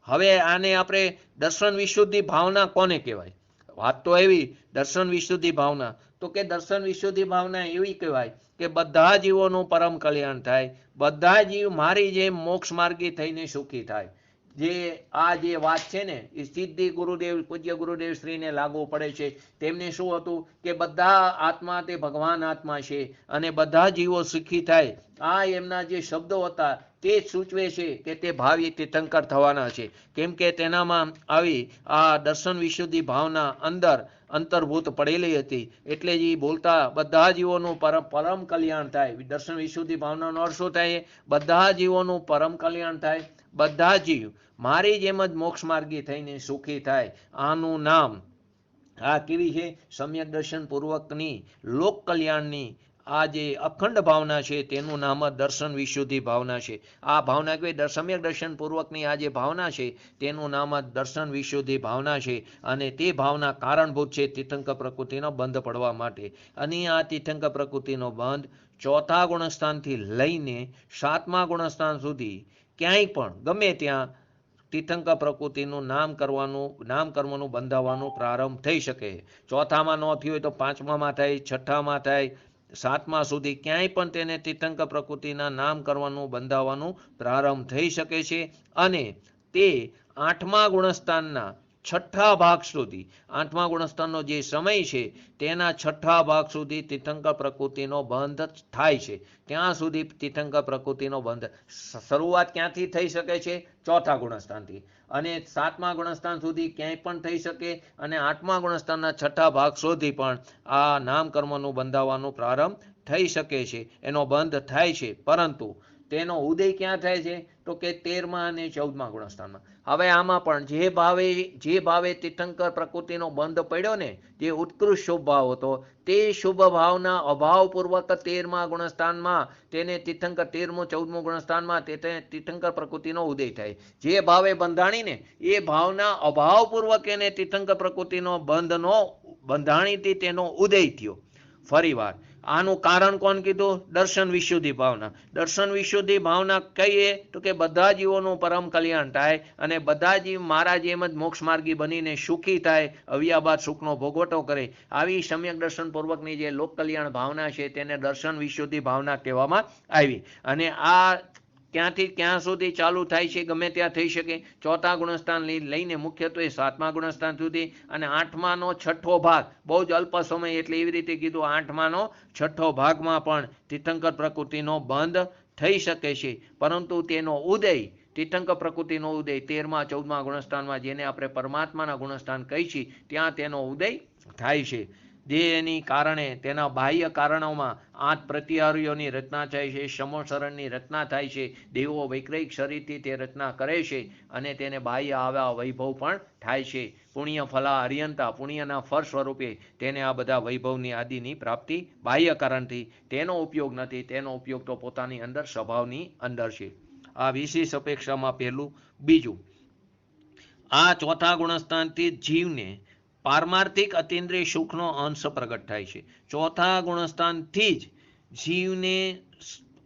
હવે આને આપણે દર્શન વિશુદ્ધિ ભાવના કોને કહેવાય? વાત તો એવી, દર્શન વિશુદ્ધિ ભાવના, તો કે દર્શન વિશુદ્ધિ ભાવના એવી કહેવાય કે બધા જીવોનું પરમ કલ્યાણ થાય, બધા જીવ મારી જેમ મોક્ષ માર્ગી થઈને સુખી થાય. જે આ જે વાત છે ને એ સીધી ગુરુદેવ પૂજ્ય ગુરુદેવ શ્રીને લાગુ પડે છે. તેમને શું હતું કે બધા આત્મા તે ભગવાન આત્મા છે અને બધા જીવો સુખી થાય, આ એમના જે શબ્દો હતા તે જ સૂચવે છે કે તે ભાવિ તીર્થંકર થવાના છે. કેમ કે તેનામાં આવી આ દર્શન વિશુદ્ધિ ભાવના અંદર અંતર્ભૂત પડેલી હતી. એટલે જ એ બોલતા બધા જીવોનું પરમ કલ્યાણ થાય. દર્શન વિશુદ્ધિ ભાવનાનો અર્થ શું થાય? બધા જીવોનું પરમ કલ્યાણ થાય, બધા જીવ મારી જેમ જ મોક્ષ માર્ગી થઈને સુખી થાય. આનું નામ આ કેવી છે? સમ્યક દર્શન પૂર્વકની લોક કલ્યાણની આ જે અખંડ ભાવના છે તેનું નામ જ દર્શન વિશુદ્ધિ ભાવના છે. આ ભાવના કહેવાય સમ્યક દર્શન પૂર્વકની આ જે ભાવના છે તેનું નામ જ દર્શન વિશુદ્ધિ ભાવના છે. અને તે ભાવના કારણભૂત છે તીર્થંકર પ્રકૃતિનો બંધ પડવા માટે. અને આ તીર્થંકર પ્રકૃતિનો બંધ ચોથા ગુણસ્થાનથી લઈને સાતમા ગુણસ્થાન સુધી ક્યાંય પણ ગમે ત્યાં તીર્થંકર પ્રકૃતિનું નામ કરવાનું બંધાવવાનું પ્રારંભ થઈ શકે. ચોથામાં ન થયું હોય તો પાંચમામાં થાય, છઠ્ઠામાં થાય, સાતમા સુધી ક્યાંય પણ તેને તીર્થંકર પ્રકૃતિના નામ કરવાનું બંધાવવાનું પ્રારંભ થઈ શકે છે. અને તે આઠમા ગુણસ્થાનના છઠ્ઠા ભાગ સુધી, આઠમા ગુણસ્થાનનો જે સમય છે તેના છઠ્ઠા ભાગ સુધી તીર્થંકર પ્રકૃતિનો બંધ થાય છે. ત્યાં સુધી તીર્થંકર પ્રકૃતિનો બંધ શરૂઆત ક્યાંથી થઈ શકે છે? ચોથા ગુણસ્થાનથી. અને સાતમા ગુણસ્થાન સુધી ક્યાંય પણ થઈ શકે અને આઠમા ગુણસ્થાનના છઠ્ઠા ભાગ સુધી પણ આ નામ કર્મનું બંધાવવાનું પ્રારંભ થઈ શકે છે, એનો બંધ થાય છે. પરંતુ તેનો ઉદય ક્યાં થાય છે? તો કે 13મા અને 14મા ગુણસ્થાનમાં. હવે આમાં પણ જે ભાવે તીર્થંકર પ્રકૃતિનો બંધ પડ્યો ને, જે ઉત્કૃષ્ટ શુભ ભાવ હતો, તે શુભ ભાવના અભાવપૂર્વક 13મા ગુણસ્થાનમાં તેને તીર્થંકર 13મું 14મું ગુણસ્થાનમાં તે તીર્થંકર પ્રકૃતિનો ઉદય થાય. જે ભાવે બંધાણીને એ ભાવના અભાવપૂર્વક એને તીર્થંકર પ્રકૃતિનો બંધાણીથી તેનો ઉદય થયો. ફરીવાર આનું કારણ કોણ કીધું? દર્શન વિશુદ્ધિ ભાવના. દર્શન વિશુદ્ધિ ભાવના કહીએ તો કે બધા જીવોનું પરમ કલ્યાણ થાય અને બધા જીવ મારા જેમ જ મોક્ષ માર્ગી બનીને સુખી થાય, અવ્યા બાદ સુખનો ભોગવટો કરે. આવી સમ્યક દર્શન પૂર્વકની જે લોક કલ્યાણ ભાવના છે તેને દર્શન વિશુદ્ધિ ભાવના કહેવામાં આવી. અને આ ક્યાંથી ક્યાં સુધી ચાલુ થાય છે? ગમે ત્યાં થઈ શકે. ચોથા ગુણસ્થાન લઈને મુખ્યત્વે સાતમા ગુણસ્થાન સુધી અને આઠમાનો છઠ્ઠો ભાગ, બહુ જ અલ્પ સમય, એટલે એવી રીતે કીધું આઠમાનો છઠ્ઠો ભાગમાં પણ તીર્થંકર પ્રકૃતિનો બંધ થઈ શકે છે. પરંતુ તેનો ઉદય, તીર્થંકર પ્રકૃતિનો ઉદય 13મા 14મા ગુણસ્થાનમાં, જેને આપણે પરમાત્માના ગુણસ્થાન કહીએ છીએ, ત્યાં તેનો ઉદય થાય છે. જેની કારણે તેના બાહ્ય કારણોમાં 8 પ્રતિહારીઓની રચના થાય છે, સમોસરણની રચના થાય છે, દેવો વૈક્રયિક શરીરથી તે રચના કરે છે અને તેને બાહ્ય આવા વૈભવ પણ થાય છે. પુણ્ય ફલા અર્યંતા, પુણ્યના ફળ સ્વરૂપે તેને આ બધા વૈભવની આદિની પ્રાપ્તિ બાહ્ય કારણથી. તેનો ઉપયોગ નથી, તેનો ઉપયોગ તો પોતાની અંદર સ્વભાવની અંદર છે. આ વિશેષ અપેક્ષામાં પહેલું. બીજું, આ ચોથા ગુણસ્થાનથી જીવને પારમાર્થિક અતિન્દ્રિય સુખનો અંશ પ્રગટ થાય છે. ચોથા ગુણસ્થાનથી જ જીવને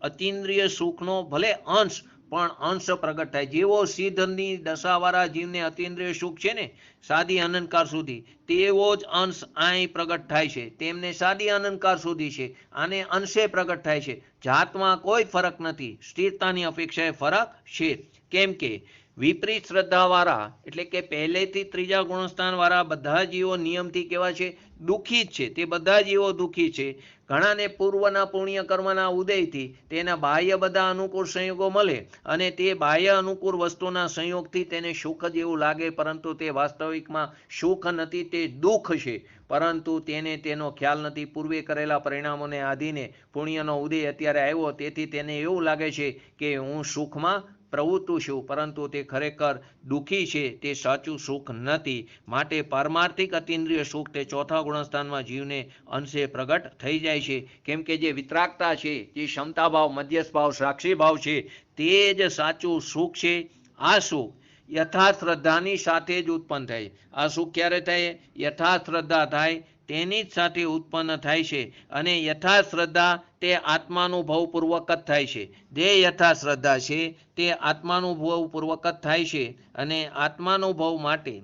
અતિન્દ્રિય સુખનો ભલે અંશ, પણ અંશ પ્રગટ થાય. જેવો સિદ્ધની દશાવાળા જીવને અતિન્દ્રિય સુખ છે ને સાદી અનંતકાળ સુધી, તેવો જ અંશ અહીં પ્રગટ થાય છે. તેમને સાદી અનંતકાળ સુધી છે, આને અંશે પ્રગટ થાય છે. જાતમાં કોઈ ફરક નથી, સ્થિરતાની અપેક્ષાએ ફરક છે. કેમ કે વિપરીત શ્રદ્ધાવાળા, એટલે કે પહેલેથી ત્રીજા ગુણસ્થાનવાળા બધા જીવો નિયમથી કેવા છે? દુઃખી જ છે. તે બધા જીવો દુઃખી છે. ઘણાને પૂર્વના પુણ્ય કર્મના ઉદયથી તેના બાહ્ય બધા અનુકૂળ સંયોગો મળે અને તે બાહ્ય અનુકૂળ વસ્તુના સંયોગથી તેને સુખ જેવું લાગે, પરંતુ તે વાસ્તવિકમાં સુખ નથી, તે દુઃખ છે. પરંતુ તેને તેનો ખ્યાલ નથી. પૂર્વે કરેલા પરિણામોને આધીને પુણ્યનો ઉદય અત્યારે આવ્યો, તેથી તેને એવું લાગે છે કે હું સુખમાં પ્રવૃત્તિ છું, પરંતુ તે ખરેખર દુઃખી છે, તે સાચું સુખ નથી. માટે પારમાર્થિક અતિન્દ્રિય સુખ તે ચોથા ગુણસ્થાનમાં જીવને અંશે પ્રગટ થઈ જાય છે. કેમ કે જે વિતરાગતા છે, જે ક્ષમતા ભાવ, મધ્યસ્થ ભાવ, સાક્ષી ભાવ છે, તે જ સાચું સુખ છે. આ સુખ યથાર્થ શ્રદ્ધાની સાથે જ ઉત્પન્ન થાય. આ સુખ ક્યારે થાય? યથાર્થ શ્રદ્ધા થાય તેની જ સાથે ઉત્પન્ન થાય છે. અને યથાર્થ શ્રદ્ધા તે આત્માનુભવપૂર્વક જ થાય છે. જે યથાર્થ શ્રદ્ધા છે તે આત્માનુભવપૂર્વક જ થાય છે. અને આત્માનુભવ માટે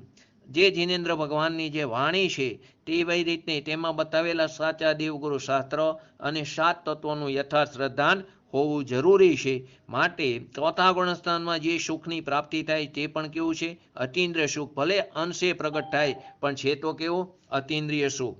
જે જિનેન્દ્ર ભગવાનની જે વાણી છે તેવી રીતની તેમાં બતાવેલા સાચા દેવગુરુ શાસ્ત્ર અને 7 તત્વોનું યથાર્થ શ્રદ્ધાન હોવું જરૂરી છે. માટે ચોથા ગુણસ્થાનમાં જે સુખની પ્રાપ્તિ થાય તે પણ કેવું છે? અતિન્દ્રિય સુખ. ભલે અંશે પ્રગટ થાય પણ છે તો કેવું? અતિન્દ્રિય સુખ.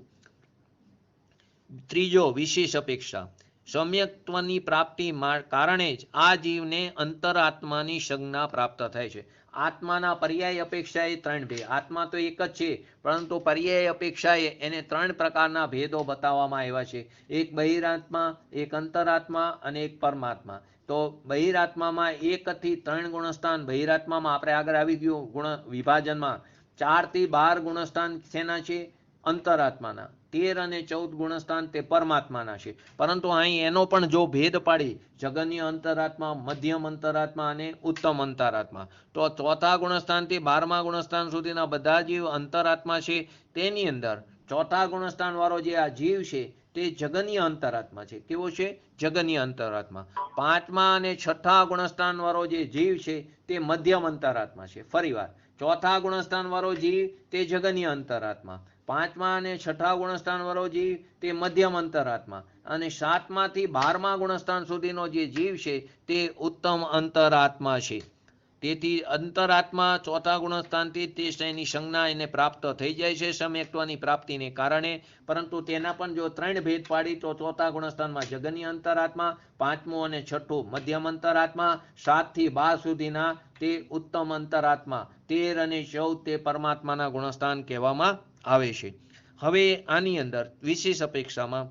ત્રીજો, વિશેષ અપેક્ષા. સમ્યક્ત્વની પ્રાપ્તિ કારણે જ આ જીવને અંતરાત્માની સંજ્ઞા પ્રાપ્ત થાય છે. આત્માના પર્યાય અપેક્ષા એ ત્રણ ભેદ. આત્મા તો એક જ છે, પરંતુ પર્યાય અપેક્ષાએ એને ત્રણ પ્રકારના ભેદો બતાવવામાં આવ્યા છે. એક બહિરાત્મા, એક અંતરાત્મા અને એક પરમાત્મા. તો બહિરાત્મામાં 1 થી 3 ગુણસ્થાન બહિરાત્મામાં આપણે આગળ આવી ગયું ગુણ વિભાજનમાં. 4 થી 12 ગુણસ્થાન શેના છે? અંતરાત્માના. 13 અને 14 ગુણસ્થાન તે પરમાત્માના છે. પરંતુ અહીં એનો પણ જો ભેદ પાડી, જગન્ય અંતરાત્મા, મધ્યમ અંતરાત્મા અને ઉત્તમ અંતરાત્મા. તો ચોથા ગુણસ્થાનથી 12મા ગુણસ્થાન સુધીના બધા જીવ અંતરાત્મા છે. તેની અંદર ચોથા ગુણસ્થાન વાળો જે આ જીવ છે તે જગન્ય અંતરાત્મા છે. કેવો છે? જગન્ય અંતરાત્મા. 5મા અને 6થા ગુણસ્થાન વાળો જે જીવ છે તે મધ્યમ અંતરાત્મા છે. ફરીવાર, ચોથા ગુણસ્થાન વાળો જીવ તે જગન્ય અંતરાત્મા, 5મા અને 6થા ગુણસ્થાન વાળો જીવ તે મધ્યમ અંતરાત્મા, અને 7મા થી 12મા ગુણસ્થાન સુધીનો જે જીવ છે તે ઉત્તમ અંતરાત્મા છે. તેથી અંતરાત્મા ચોથા ગુણસ્થાનથી તે એની સંજ્ઞા એને પ્રાપ્ત થઈ જાય છે સમ્યક્ત્વની પ્રાપ્તિને કારણે. પરંતુ તેના પણ જો 3 ભેદ પાડી તો ચોથા ગુણસ્થાનમાં જગન્ય અંતરાત્મા, 5મું અને 6થું મધ્યમ અંતરાત્મા, 7 થી 12 સુધીના તે ઉત્તમ અંતરાત્મા, 13 અને 14 તે પરમાત્માના ગુણસ્થાન કહેવામાં આવે છે. હવે આની અંદર વિશેષ અપેક્ષામાં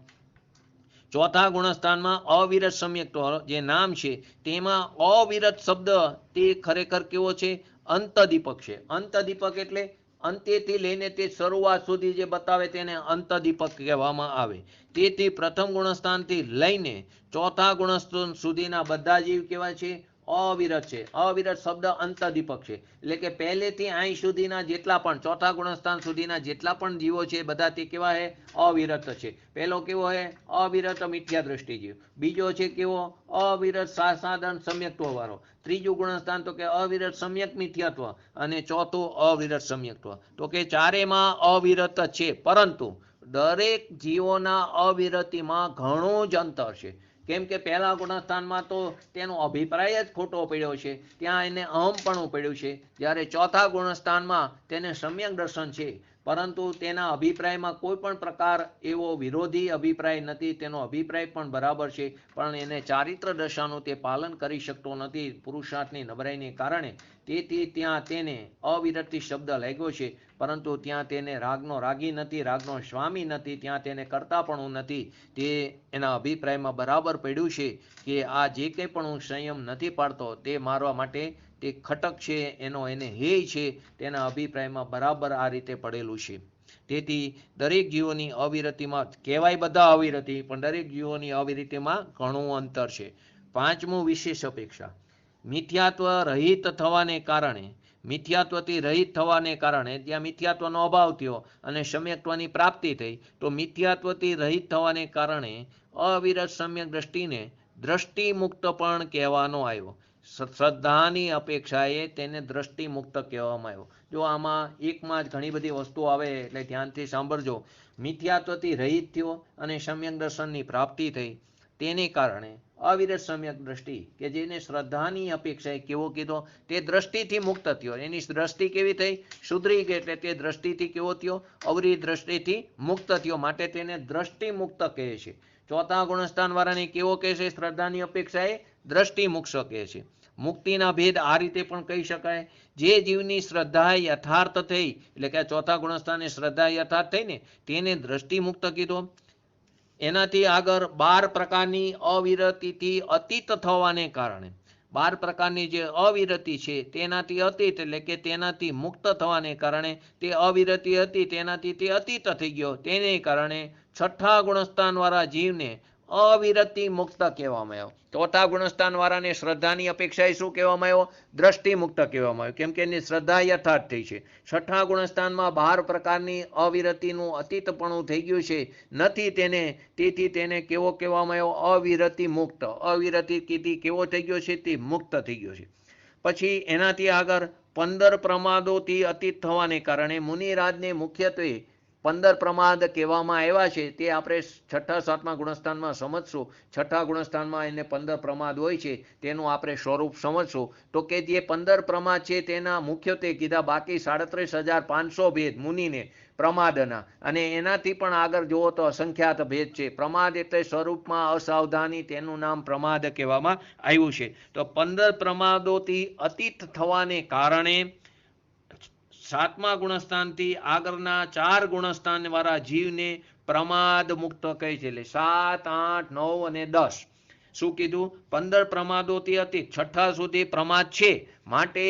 ચોથા ગુણસ્થાનમાં અવિરત સમ્યક્ત્વ જે નામ છે તેમાં અવિરત શબ્દ તે ખરેખર કેવો છે? અંતદીપક છે. અંતદીપક એટલે અંત્યથી લઈને તે શરૂઆત સુધી જે બતાવે તેને અંતદીપક કહેવામાં આવે. તેથી પ્રથમ ગુણસ્થાનથી લઈને ચોથા ગુણસ્થાન સુધીના બધા જીવ કેવા છે? અવિરત છે. અવિરત શબ્દ અંતદીપક છે. એટલે કે પહેલેથી અહીં સુધીના જેટલા પણ ચોથા ગુણસ્થાન સુધીના જેટલા પણ જીવો છે બધા તે કેવા છે? અવિરત છે. પહેલો કેવો છે? અવિરત મિથ્યા દ્રષ્ટિ જીવ. બીજો છે કેવો? અવિરત સાધન સમ્યક્ત્વ વાળો. ત્રીજું ગુણસ્થાન તો કે અવિરત સમ્યક મિથ્યાત્વ, અને ચોથું અવિરત સમ્યક્ત્વ. તો કે ચારેમાં અવિરત છે, પરંતુ દરેક જીવોના અવિરતિમાં ઘણું જ અંતર છે. કેમ કે પહેલા ગુણસ્થાનમાં તો તેનો અભિપ્રાય જ ખોટો પડ્યો છે, ત્યાં એને અહમપણું પડ્યું છે. જ્યારે ચોથા ગુણસ્થાનમાં તેને સમ્યક દર્શન છે, પરંતુ તેના અભિપ્રાયમાં કોઈ પણ પ્રકાર એવો વિરોધી અભિપ્રાય નથી. તેનો અભિપ્રાય પણ બરાબર છે, પણ એને ચારિત્ર દશાનું તે પાલન કરી શકતો નથી પુરુષાર્થની નબળાઈને કારણે. તેથી ત્યાં તેને અવિરતિ શબ્દ લાગ્યો છે, પરંતુ ત્યાં તેને રાગનો રાગી નથી, રાગનો સ્વામી નથી, ત્યાં તેને કરતાપણું નથી. તે એના અભિપ્રાયમાં બરાબર પડ્યું છે કે આ જે કંઈ પણ હું સંયમ નથી પાડતો તે મારવા માટે તે ખટક છે, એનો એને હેય છે, તેના અભિપ્રાયમાં બરાબર આ રીતે પડેલું છે. તેથી દરેક જીવોની અવિરતિમાં કહેવાય બધા અવિરતિ, પણ દરેક જીવોની અવિરતિમાં ઘણું અંતર છે. 5મું, વિશેષ અપેક્ષા. મિથ્યાત્વ રહિત થવાને કારણે, મિથ્યાત્વથી રહિત થવાને કારણે ત્યાં મિથ્યાત્વનો અભાવ થયો અને સમ્યક્ત્વની પ્રાપ્તિ થઈ. તો મિથ્યાત્વથી રહિત થવાને કારણે અવિરત સમ્યક દ્રષ્ટિને દ્રષ્ટિમુક્ત પણ કહેવાનો આવ્યો. શ્રદ્ધાની અપેક્ષાએ તેને દ્રષ્ટિમુક્ત કહેવામાં આવ્યો. જો આમાં એકમાં જ ઘણી બધી વસ્તુઓ આવે એટલે ધ્યાનથી સાંભળજો. મિથ્યાત્વથી રહિત થયો અને સમ્યક દર્શનની પ્રાપ્તિ થઈ, તેને કારણે અવિરત સમ્યક દ્રષ્ટિ કે જેને શ્રદ્ધાની અપેક્ષાએ કેવો કીધો? તે દ્રષ્ટિથી મુક્ત થયો. એની દ્રષ્ટિ કેવી થઈ? સુધરી ગઈ. એટલે તે દ્રષ્ટિથી કેવો થયો? અવિરત દ્રષ્ટિથી મુક્ત થયો, માટે તેને દ્રષ્ટિમુક્ત કહે છે. ચોથા ગુણસ્થાન વાળાને કેવો કહે છે? શ્રદ્ધાની અપેક્ષાએ દ્રષ્ટિમુક્ત કહે છે. મુક્તિના ભેદ આ રીતે પણ કહી શકાય. જે જીવની શ્રદ્ધા યથાર્થ થઈ, એટલે કે ચોથા ગુણસ્થાને શ્રદ્ધા યથાર્થ થઈ ને, તેને દ્રષ્ટિમુક્ત કીધો. એનાથી આગળ 12 પ્રકારની અવિરતિથી અતીત થવાને કારણે, 12 પ્રકારની જે અવિરતિ છે તેનાથી અતીત, એટલે કે તેનાથી મુક્ત થવાને કારણે તે અવિરતિ હતી તેનાથી તે અતીત થઈ ગયો. તેને કારણે છઠ્ઠા ગુણસ્થાન વાળા જીવને અવિરતિ મુક્ત કહેવામાં આવ્યો. ચોથા ગુણસ્થાન વાળાને શ્રદ્ધાની અપેક્ષાએ શું કહેવામાં આવ્યો? દ્રષ્ટિ મુક્ત કહેવામાં આવ્યો, કેમ કે એની શ્રદ્ધા યથાર્થ થઈ છે. છઠ્ઠા ગુણસ્થાનમાં 12 પ્રકારની અવિરતિનું અતીતપણું થઈ ગયું છે, નથી તેને, તેથી તેને કેવો કહેવામાં આવ્યો? અવિરતિ મુક્ત. અવિરતિ કેવો થઈ ગયો છે? તે મુક્ત થઈ ગયો છે. પછી એનાથી આગળ 15 પ્રમાદોથી અતીત થવાને કારણે મુનિરાજને મુખ્યત્વે 15 પ્રમાદ કહેવામાં આવ્યા છે તે આપણે છઠ્ઠા સાતમા ગુણસ્થાનમાં સમજશું. છઠ્ઠા ગુણસ્થાનમાં એને 15 પ્રમાદ હોય છે તેનું આપણે સ્વરૂપ સમજશું. તો કે જે 15 પ્રમાદ છે તેના મુખ્યત્વે કીધા, બાકી 37,500 ભેદ મુનિને પ્રમાદના, અને એનાથી પણ આગળ જુઓ તો અસંખ્યાત ભેદ છે. પ્રમાદ એટલે સ્વરૂપમાં અસાવધાની, તેનું નામ પ્રમાદ કહેવામાં આવ્યું છે. તો 15 પ્રમાદોથી અતીત થવાને કારણે સાતમા ગુણસ્થાનથી આગળના 4 ગુણસ્થાન વાળા જીવને પ્રમાદ મુક્ત કહે છે. એટલે 7, 8, 9 અને 10. શું કીધું? 15 પ્રમાદોથી અતીત, છઠ્ઠા સુધી પ્રમાદ છે, માટે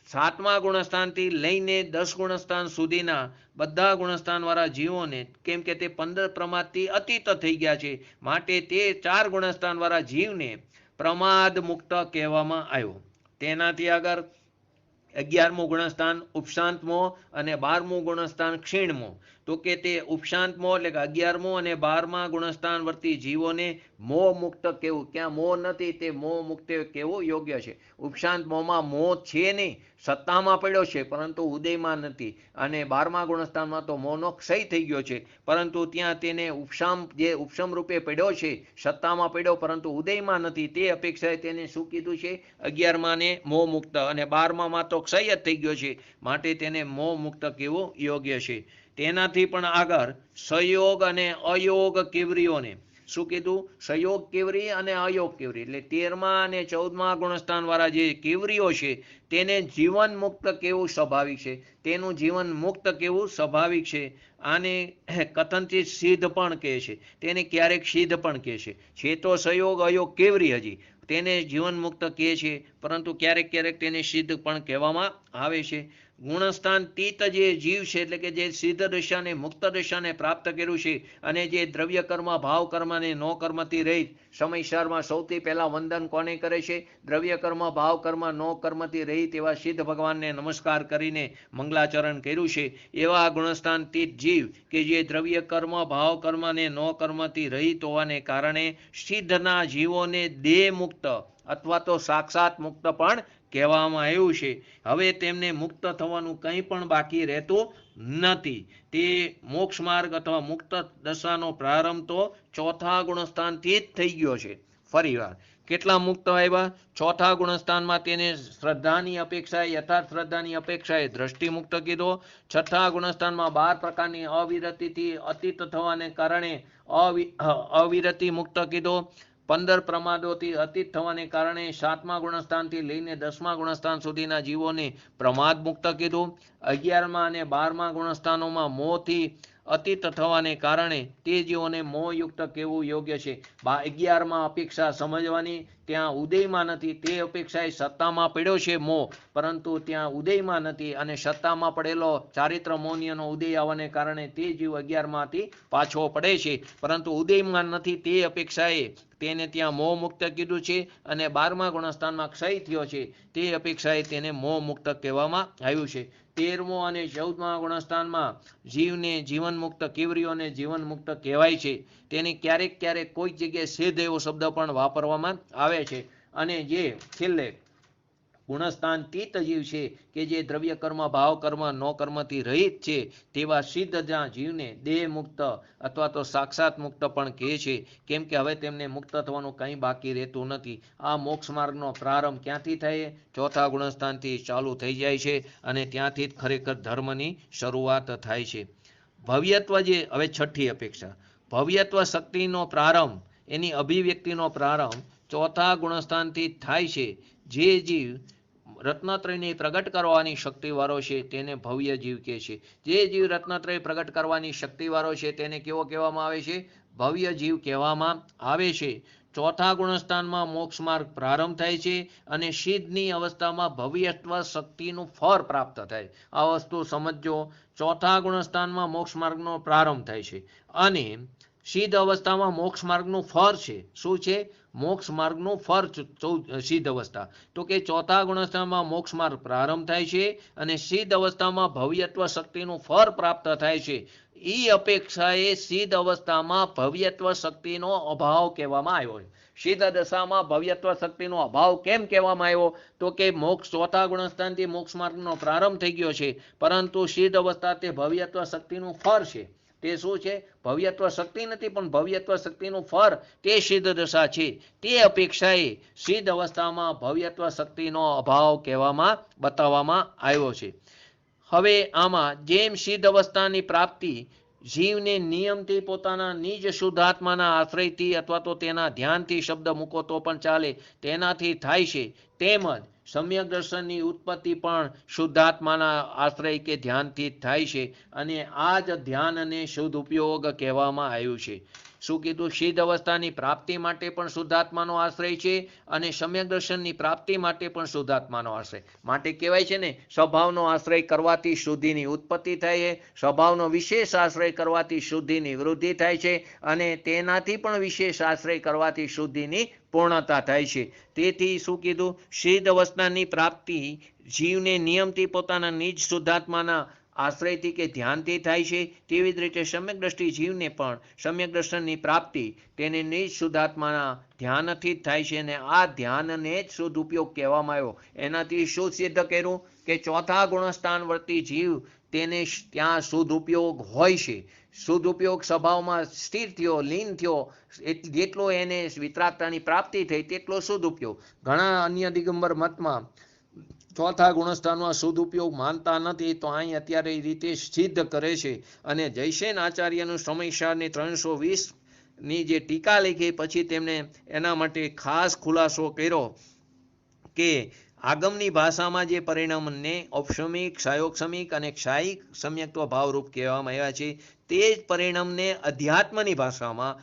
સાતમા ગુણસ્થાનથી લઈને 10 ગુણસ્થાન સુધીના બધા ગુણસ્થાન વાળા જીવોને, કેમ કે તે 15 પ્રમાદથી અતીત થઈ ગયા છે, માટે તે 4 ગુણસ્થાન વાળા જીવને પ્રમાદ મુક્ત કહેવામાં આવ્યો. તેનાથી આગળ 11મું ગુણસ્થાન ઉપશાંતમો અને 12મું ગુણસ્થાન ક્ષીણમો. તો કે તે ઉપશાંતમો એટલે કે 11મું અને 12મા ગુણસ્થાન વર્તી જીવોને મોહ મુક્ત કહેવું. ક્યાં મોહ નથી, તે મોહ મુક્ત કહેવું યોગ્ય છે. ઉપશાંત મોહમાં મોહ છે નહીં, સત્તામાં પડ્યો છે પરંતુ ઉદયમાં નથી, અને 12મા ગુણસ્થાનમાં તો મોહનો ક્ષય થઈ ગયો છે, પરંતુ ત્યાં તેને જે ઉપશમ રૂપે પડ્યો છે, સત્તામાં પડ્યો પરંતુ ઉદયમાં નથી, તે અપેક્ષાએ તેને શું કીધું છે? 11માને મોહ મુક્ત, અને 12મામાં તો ક્ષય જ થઈ ગયો છે, માટે તેને મોહ મુક્ત કહેવું યોગ્ય છે. તેનાથી પણ આગળ સહયોગ અને અયોગ કેવરીઓને શું કીધું? સહયોગ કેવરી અને અયોગ કેવરી, એટલે 13મા અને 14મા ગુણસ્થાન વાળા જે કેવરીઓ છે તેને જીવન મુક્ત કેવું સ્વાભાવિક છે, તેનું જીવન મુક્ત કેવું સ્વાભાવિક છે. આને કથનથી સિદ્ધ પણ કહે છે, તેને ક્યારેક સિદ્ધ પણ કહે છે તો સહયોગ અયોગ કેવરી હજી તેને જીવન મુક્ત કહે છે, પરંતુ ક્યારેક ક્યારેક તેને સિદ્ધ પણ કહેવામાં આવે છે. ગુણસ્થાન તીત જે જીવ છે, એટલે કે જે સિદ્ધ દશાને મુક્ત દશાને પ્રાપ્ત કર્યું છે, અને જે દ્રવ્ય કર્મ ભાવ કર્મ અને નો કર્મથી રહિત સમયસરમાં સૌથી પહેલા વંદન કોને કરે છે? દ્રવ્ય કર્મ ભાવ કર્મ નો કર્મથી રહિત એવા સિદ્ધ ભગવાનને નમસ્કાર કરીને મંગલાચરણ કર્યું છે. એવા ગુણસ્થાન તીત જીવ કે જે દ્રવ્ય કર્મ ભાવ કર્મ અને નો કર્મથી રહિત હોવાને કારણે સિદ્ધના જીવોને દેહ મુક્ત અથવા તો સાક્ષાત મુક્ત પણ કહેવામાં આવ્યું છે. હવે તેમને મુક્ત થવાનું કંઈ પણ બાકી રહેતું નથી. તે મોક્ષ માર્ગ અથવા મુક્ત દશાનો પ્રારંભ તો ચોથા ગુણસ્થાનથી જ થઈ ગયો છે. ફરીવાર કેટલા મુક્ત આવ્યા? ચોથા ગુણસ્થાનમાં તેને શ્રદ્ધાની અપેક્ષાએ, યથાર્થ શ્રદ્ધાની અપેક્ષાએ દ્રષ્ટિ મુક્ત કીધો. છઠ્ઠા ગુણસ્થાનમાં 12 પ્રકારની અવિરતિથી અતીત થવાને કારણે અવિરતિ મુક્ત કીધો. 15 પ્રમાદોથી અતીત થવાને કારણે સાતમા ગુણસ્થાનથી લઈને 10મા ગુણસ્થાન સુધીના જીવોને પ્રમાદ મુક્ત કીધું. 11મા અને 12મા ગુણસ્થાનોમાં મોહથી અતીત થવાને કારણે તે જીવોને મોહયુક્ત કહેવું યોગ્ય છે. 11માં અપેક્ષા સમજવાની, ત્યાં ઉદયમાં નથી, તે અપેક્ષાએ સત્તામાં પડ્યો છે મોહ, પરંતુ ત્યાં ઉદયમાં નથી, અને સત્તામાં પડેલો ચારિત્ર મોહનીયનો ઉદય આવવાને કારણે તે જીવ 11માંથી પાછો પડે છે, પરંતુ ઉદયમાં નથી, તે અપેક્ષાએ તેને ત્યાં મોહ મુક્ત કીધું છે. અને 12મા ગુણસ્થાનમાં ક્ષય થયો છે, તે અપેક્ષાએ તેને મોહ મુક્ત કહેવામાં આવ્યું છે. 13મો અને 14મા ગુણસ્થાનમાં જીવને જીવન મુક્ત કેવરીઓને જીવન મુક્ત કહેવાય છે. તેને ક્યારેક ક્યારેક કોઈક જગ્યાએ સિદ્ધ એવો શબ્દ પણ વાપરવામાં આવે છે. અને જે છેલ્લે ગુણસ્થાન તીત જીવ છે કે જે દ્રવ્ય કર્મ ભાવ કર્મ નો કર્મથી રહિત છે, તેવા સિદ્ધ જીવને દેહ મુક્ત અથવા તો સાક્ષાત મુક્ત પણ કહે છે, કેમ કે હવે તેમને મુક્ત થવાનું કંઈ બાકી રહેતું નથી. આ મોક્ષ માર્ગનો પ્રારંભ ક્યાંથી થાય? ચોથા ગુણસ્થાનથી ચાલુ થઈ જાય છે, અને ત્યાંથી જ ખરેખર ધર્મની શરૂઆત થાય છે. ભવ્યત્વ જે હવે છઠ્ઠી અપેક્ષા, ભવ્યત્વ શક્તિનો પ્રારંભ, એની અભિવ્યક્તિનો પ્રારંભ ચોથા ગુણસ્થાનથી થાય છે. જે જીવ રત્નત્રયને પ્રગટ કરવાની શક્તિવાળો છે તેને ભવ્ય જીવ કહે છે. જે જીવ રત્નત્રય પ્રગટ કરવાની શક્તિવાળો છે તેને કેવો કહેવામાં આવે છે? ભવ્ય જીવ કહેવામાં આવે છે. ચોથા ગુણસ્થાનમાં મોક્ષ માર્ગ પ્રારંભ થાય છે, અને સિદ્ધની અવસ્થામાં ભવ્યત્વ શક્તિનું ફળ પ્રાપ્ત થાય. આ વસ્તુ સમજો. ચોથા ગુણસ્થાનમાં મોક્ષ માર્ગનો પ્રારંભ થાય છે, અને સિદ્ધ અવસ્થામાં મોક્ષ માર્ગનું ફળ છે. શું છે? મોક્ષ માર્ગનું ફળ સિદ્ધ અવસ્થા. તો કે ચોથા ગુણસ્થાનમાં મોક્ષ માર્ગ પ્રારંભ થાય છે, અને સિદ્ધ અવસ્થામાં ભવ્યત્વ શક્તિનું ફળ પ્રાપ્ત થાય છે. એ અપેક્ષાએ સિદ્ધ અવસ્થામાં ભવ્યત્વ શક્તિનો અભાવ કહેવામાં આવ્યો છે. સિદ્ધ દશામાં ભવ્યત્વ શક્તિનો અભાવ કેમ કહેવામાં આવ્યો? તો કે મોક્ષ ચોથા ગુણસ્થાનથી મોક્ષ માર્ગનો પ્રારંભ થઈ ગયો છે, પરંતુ સિદ્ધ અવસ્થા તે ભવ્યત્વ શક્તિનું ફળ છે. તે શું છે? ભવ્યત્વ શક્તિ નથી, પણ ભવ્યત્વ શક્તિનું ફળ તે સિદ્ધ દશા છે. તે અપેક્ષાએ સિદ્ધ અવસ્થામાં ભવ્યત્વ શક્તિનો અભાવ કહેવામાં બતાવવામાં આવ્યો છે. હવે આમાં જેમ સિદ્ધ અવસ્થાની પ્રાપ્તિ જીવને નિયમથી પોતાના નિજ શુદ્ધાત્માના આશ્રયથી અથવા તો તેના ધ્યાનથી શબ્દ મૂકો તો પણ ચાલે તેનાથી થાય છે, તેમજ સમ્યક દર્શનની ઉત્પત્તિ પણ શુદ્ધાત્માના આશ્રય કે ધ્યાનથી થાય છે. અને આ જ ધ્યાન અને શુદ્ધ ઉપયોગ કહેવામાં આવ્યું છે. શું કીધું? સિદ્ધ અવસ્થાની પ્રાપ્તિ માટે પણ શુદ્ધાત્માનો આશ્રય છે અને સમ્યક દર્શનની પ્રાપ્તિ માટે પણ શુદ્ધાત્માનો આશ્રય. માટે કહેવાય છે ને, સ્વભાવનો આશ્રય કરવાથી શુદ્ધિની ઉત્પત્તિ થાય છે, સ્વભાવનો વિશેષ આશ્રય કરવાથી શુદ્ધિની વૃદ્ધિ થાય છે અને તેનાથી પણ વિશેષ આશ્રય કરવાથી શુદ્ધિની પૂર્ણતા થાય છે. તેથી શું કીધું? સિદ્ધ અવસ્થાની પ્રાપ્તિ જીવને નિયમથી પોતાના નિજ શુદ્ધાત્માના આશ્રયથી કે ધ્યાનથી થાય છે. તેવી જ રીતે સમ્યક દ્રષ્ટિ જીવને પણ સમ્યક દર્શનની પ્રાપ્તિ તેને નિજ શુદ્ધાત્માના ધ્યાનથી જ થાય છે. અને આ ધ્યાનને જ શુદ્ધ ઉપયોગ કહેવામાં આવ્યો. એનાથી શું સિદ્ધ કર્યું? કે ચોથા ગુણસ્થાનવર્તી જીવ તેને ત્યાં શુદ્ધ ઉપયોગ હોય છે. શુદ્ધ ઉપયોગ સ્વભાવમાં સ્થિર થયો, લીન થયો, જેટલો એને વિતરાગતાની પ્રાપ્તિ થઈ તેટલો શુદ્ધ ઉપયોગ. ઘણા અન્ય દિગંબર મતમાં ચોથા ગુણસ્થાનમાં શુદ્ધ ઉપયોગ માનતા નથી, તો અહીં અત્યારે એ રીતે સિદ્ધ કરે છે. અને જયસેન આચાર્યનું સમયસારની 320ની જે ટીકા લખી પછી તેમણે એના માટે ખાસ ખુલાસો કર્યો કે આગમની ભાષામાં જે પરિણામને ઔપસમિક, ક્ષયોક્ષમિક અને ક્ષાયિક સમ્યક્ત્વ ભાવરૂપ કહેવામાં આવ્યા છે, તે જ પરિણામને અધ્યાત્મની ભાષામાં